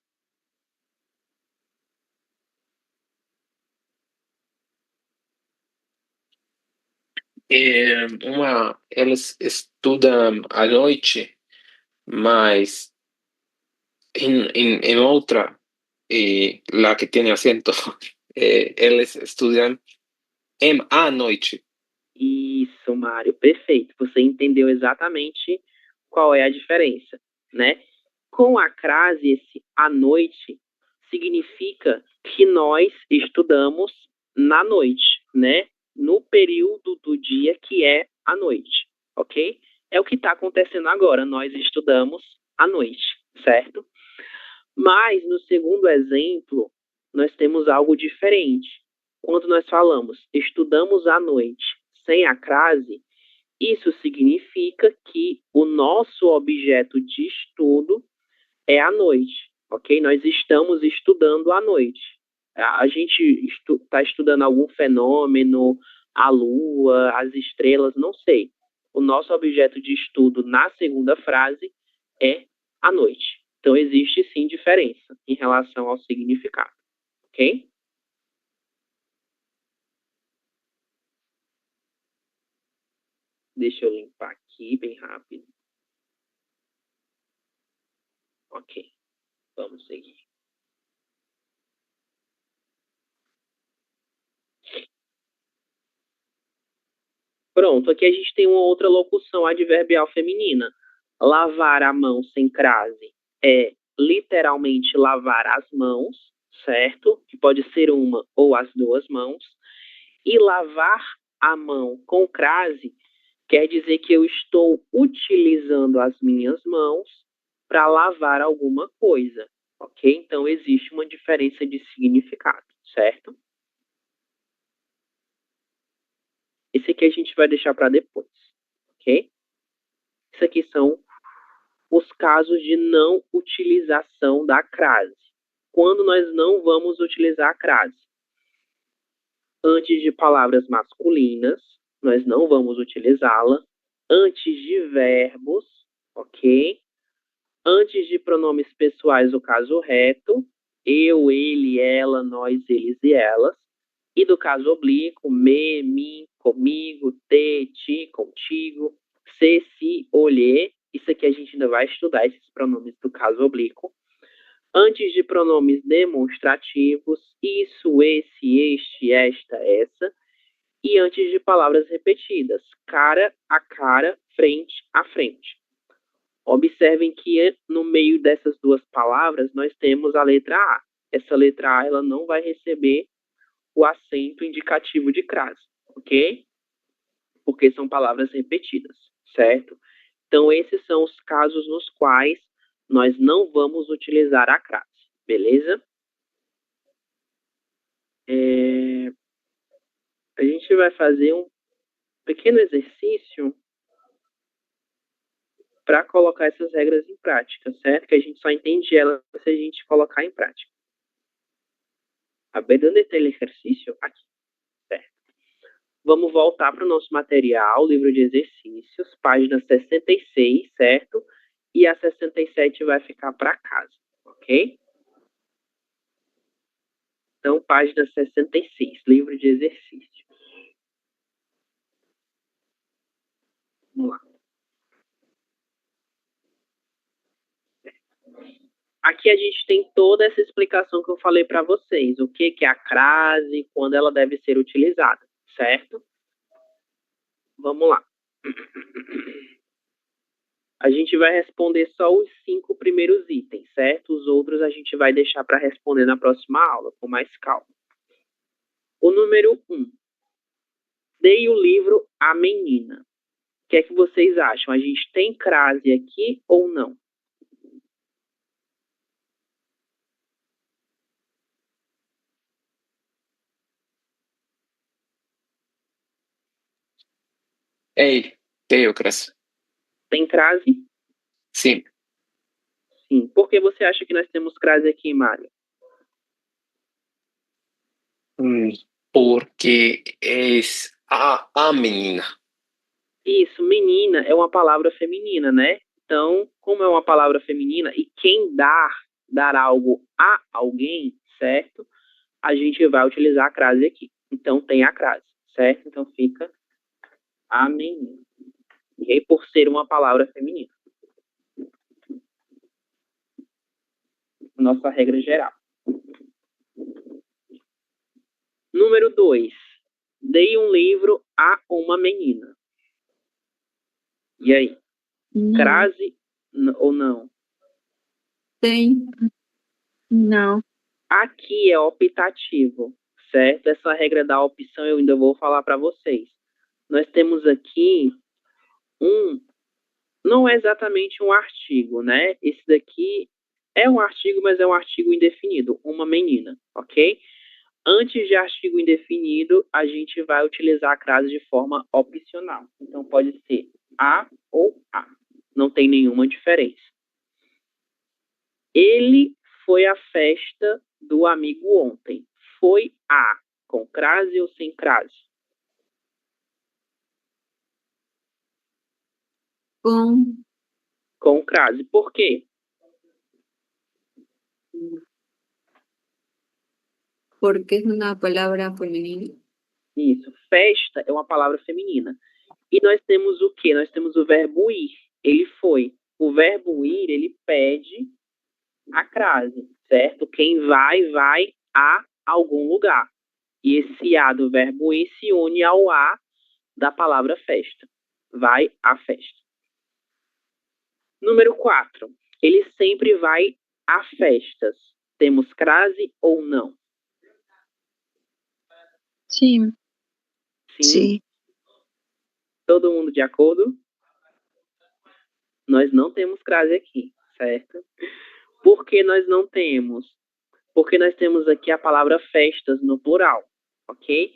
Elas estudam à noite, mas em outra, la que tem acento, elas estudam à noite. Isso, Mário, perfeito. Você entendeu exatamente qual é a diferença, né? Com a crase, esse à noite significa que nós estudamos na noite, né? No período do dia que é à noite, ok? É o que está acontecendo agora. Nós estudamos à noite, certo? Mas no segundo exemplo, nós temos algo diferente. Quando nós falamos estudamos à noite sem a crase, isso significa que o nosso objeto de estudo é à noite, ok? Nós estamos estudando à noite. A gente está estudando algum fenômeno, a lua, as estrelas, não sei. O nosso objeto de estudo na segunda frase é à noite. Então, existe sim diferença em relação ao significado, ok? Deixa eu limpar aqui bem rápido. Ok, vamos seguir. Pronto, aqui a gente tem uma outra locução adverbial feminina. Lavar a mão sem crase é literalmente lavar as mãos, certo? Que pode ser uma ou as duas mãos. E lavar a mão com crase quer dizer que eu estou utilizando as minhas mãos para lavar alguma coisa, ok? Então, existe uma diferença de significado, certo? Esse aqui a gente vai deixar para depois, ok? Isso aqui são os casos de não utilização da crase. Quando nós não vamos utilizar a crase? Antes de palavras masculinas, nós não vamos utilizá-la. Antes de verbos, ok? Antes de pronomes pessoais, o caso reto. Eu, ele, ela, nós, eles e elas. E do caso oblíquo, me, mim, comigo, te, ti, contigo, se, si, olhe. Isso aqui a gente ainda vai estudar, esses pronomes do caso oblíquo. Antes de pronomes demonstrativos, isso, esse, este, esta, essa. E antes de palavras repetidas, cara a cara, frente a frente. Observem que no meio dessas duas palavras nós temos a letra A. Essa letra A ela não vai receber o acento indicativo de crase, ok? Porque são palavras repetidas, certo? Então, esses são os casos nos quais nós não vamos utilizar a crase, beleza? A gente vai fazer um pequeno exercício para colocar essas regras em prática, certo? Que a gente só entende elas se a gente colocar em prática. A ver, ¿dónde está el ejercicio? Aqui, certo? Vamos voltar para o nosso material, livro de exercícios, página 66, certo? E a 67 vai ficar para casa, ok? Então, página 66, livro de exercícios. Vamos lá. Aqui a gente tem toda essa explicação que eu falei para vocês. O que é a crase, quando ela deve ser utilizada, certo? Vamos lá. A gente vai responder só os 5 primeiros itens, certo? Os outros a gente vai deixar para responder na próxima aula, com mais calma. O número 1. Dei o livro à menina. O que é que vocês acham? A gente tem crase aqui ou não? Ei, Teocras. Tem crase? Sim. Sim. Por que você acha que nós temos crase aqui, Mário? Porque é a menina. Isso, menina é uma palavra feminina, né? Então, como é uma palavra feminina e quem dar algo a alguém, certo? A gente vai utilizar a crase aqui. Então, tem a crase, certo? Então, fica a menina. Ok? Por ser uma palavra feminina. Nossa regra geral. Número 2. Dei um livro a uma menina. E aí? Crase ou não? Tem. Não. Aqui é optativo, certo? Essa regra da opção eu ainda vou falar para vocês. Nós temos aqui não é exatamente um artigo, né? Esse daqui é um artigo, mas é um artigo indefinido, uma menina, ok? Antes de artigo indefinido, a gente vai utilizar a crase de forma opcional. Então, pode ser a ou a. Não tem nenhuma diferença. Ele foi à festa do amigo ontem. Foi a, com crase ou sem crase? Com crase. Por quê? Porque es una palabra femenina. Isso. Festa é uma palavra feminina. E nós temos o quê? Nós temos o verbo ir. Ele foi. O verbo ir, ele pede a crase, certo? Quem vai a algum lugar. E esse a do verbo ir se une ao a da palavra festa. Vai à festa. Número 4. Ele sempre vai a festas. Temos crase ou não? Sim. Sim. Todo mundo de acordo? Nós não temos crase aqui, certo? Por que nós não temos? Porque nós temos aqui a palavra festas no plural, ok?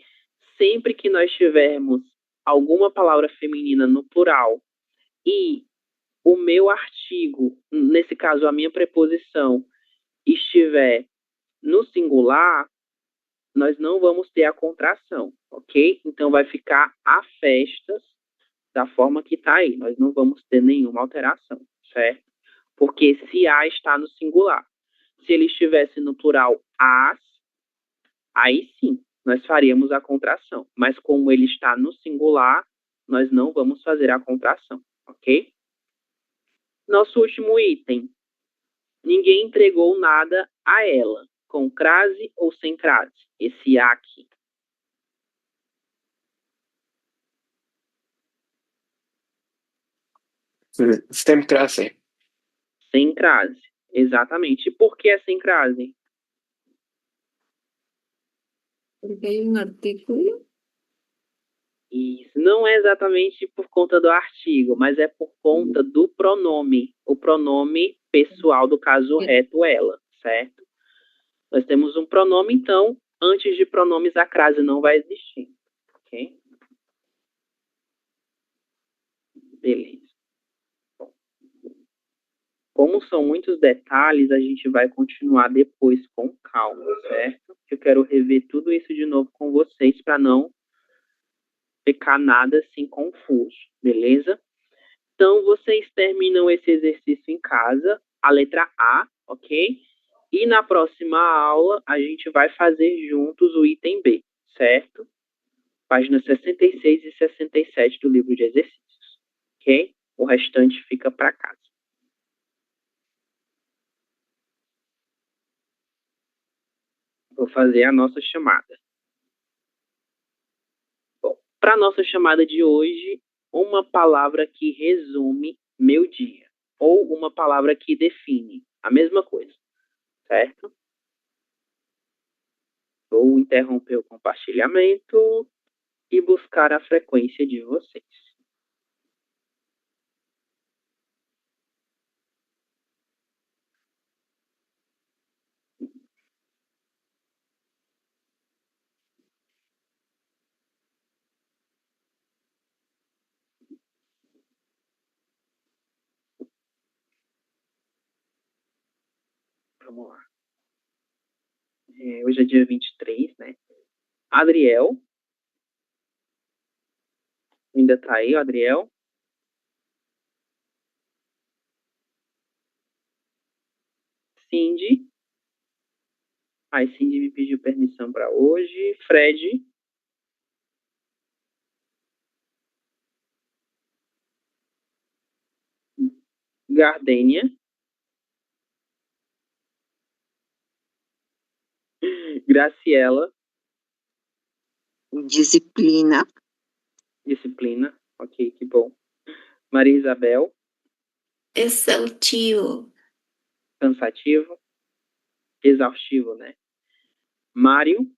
Sempre que nós tivermos alguma palavra feminina no plural e o meu artigo, nesse caso a minha preposição, estiver no singular, nós não vamos ter a contração, ok? Então vai ficar a festas da forma que está aí. Nós não vamos ter nenhuma alteração, certo? Porque esse a está no singular. Se ele estivesse no plural as, aí sim, nós faríamos a contração. Mas como ele está no singular, nós não vamos fazer a contração, ok? Nosso último item. Ninguém entregou nada a ela, com crase ou sem crase. Esse a aqui. Sem crase. Sem crase, exatamente. E por que é sem crase? Porque hay un artículo. Isso não é exatamente por conta do artigo, mas é por conta do pronome. O pronome pessoal do caso reto, ela, certo? Nós temos um pronome, então, antes de pronomes a crase não vai existir, ok? Beleza. Bom, como são muitos detalhes, a gente vai continuar depois com calma, certo? Eu quero rever tudo isso de novo com vocês para não ficar nada assim confuso, beleza? Então, vocês terminam esse exercício em casa, a letra A, ok? E na próxima aula, a gente vai fazer juntos o item B, certo? Páginas 66 e 67 do livro de exercícios, ok? O restante fica para casa. Vou fazer a nossa chamada. Bom, para a nossa chamada de hoje, uma palavra que resume meu dia. Ou uma palavra que define a mesma coisa, certo? Vou interromper o compartilhamento e buscar a frequência de vocês. Vamos lá. Hoje é dia 23, né? Adriel. Ainda tá aí, Adriel? Cindy. Aí, Cindy me pediu permissão para hoje. Fred. Gardênia. Graciela. Disciplina. Disciplina. Ok, que bom. Maria Isabel. Exaustivo. Cansativo. Exaustivo, né? Mário.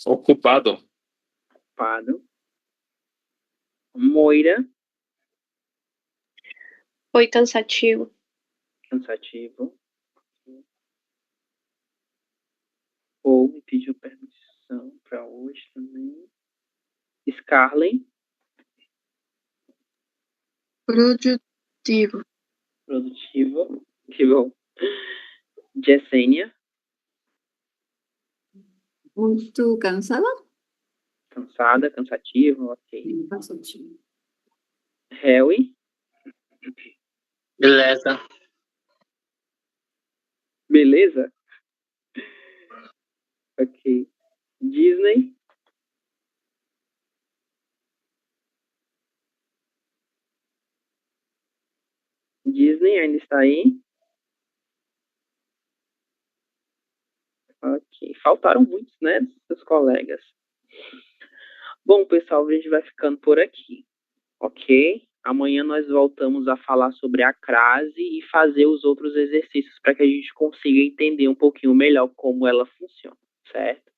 Ocupado. Ocupado. Moira. Foi cansativo. Cansativo. Ou me pediu permissão para hoje também. Scarlett. Produtivo. Produtivo. Que bom. Jessênia. Muito cansada? Cansada, cansativo, ok. Cansativo. Harry. Beleza. Beleza? Ok. Disney. Disney ainda está aí? Ok. Faltaram muitos, né? Seus colegas. Bom, pessoal, a gente vai ficando por aqui. Ok? Amanhã nós voltamos a falar sobre a crase e fazer os outros exercícios para que a gente consiga entender um pouquinho melhor como ela funciona, certo?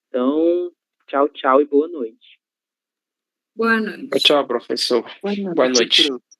Então, tchau, tchau e boa noite. Boa noite. Tchau, professor. Buenas Boa noches, noite. profe.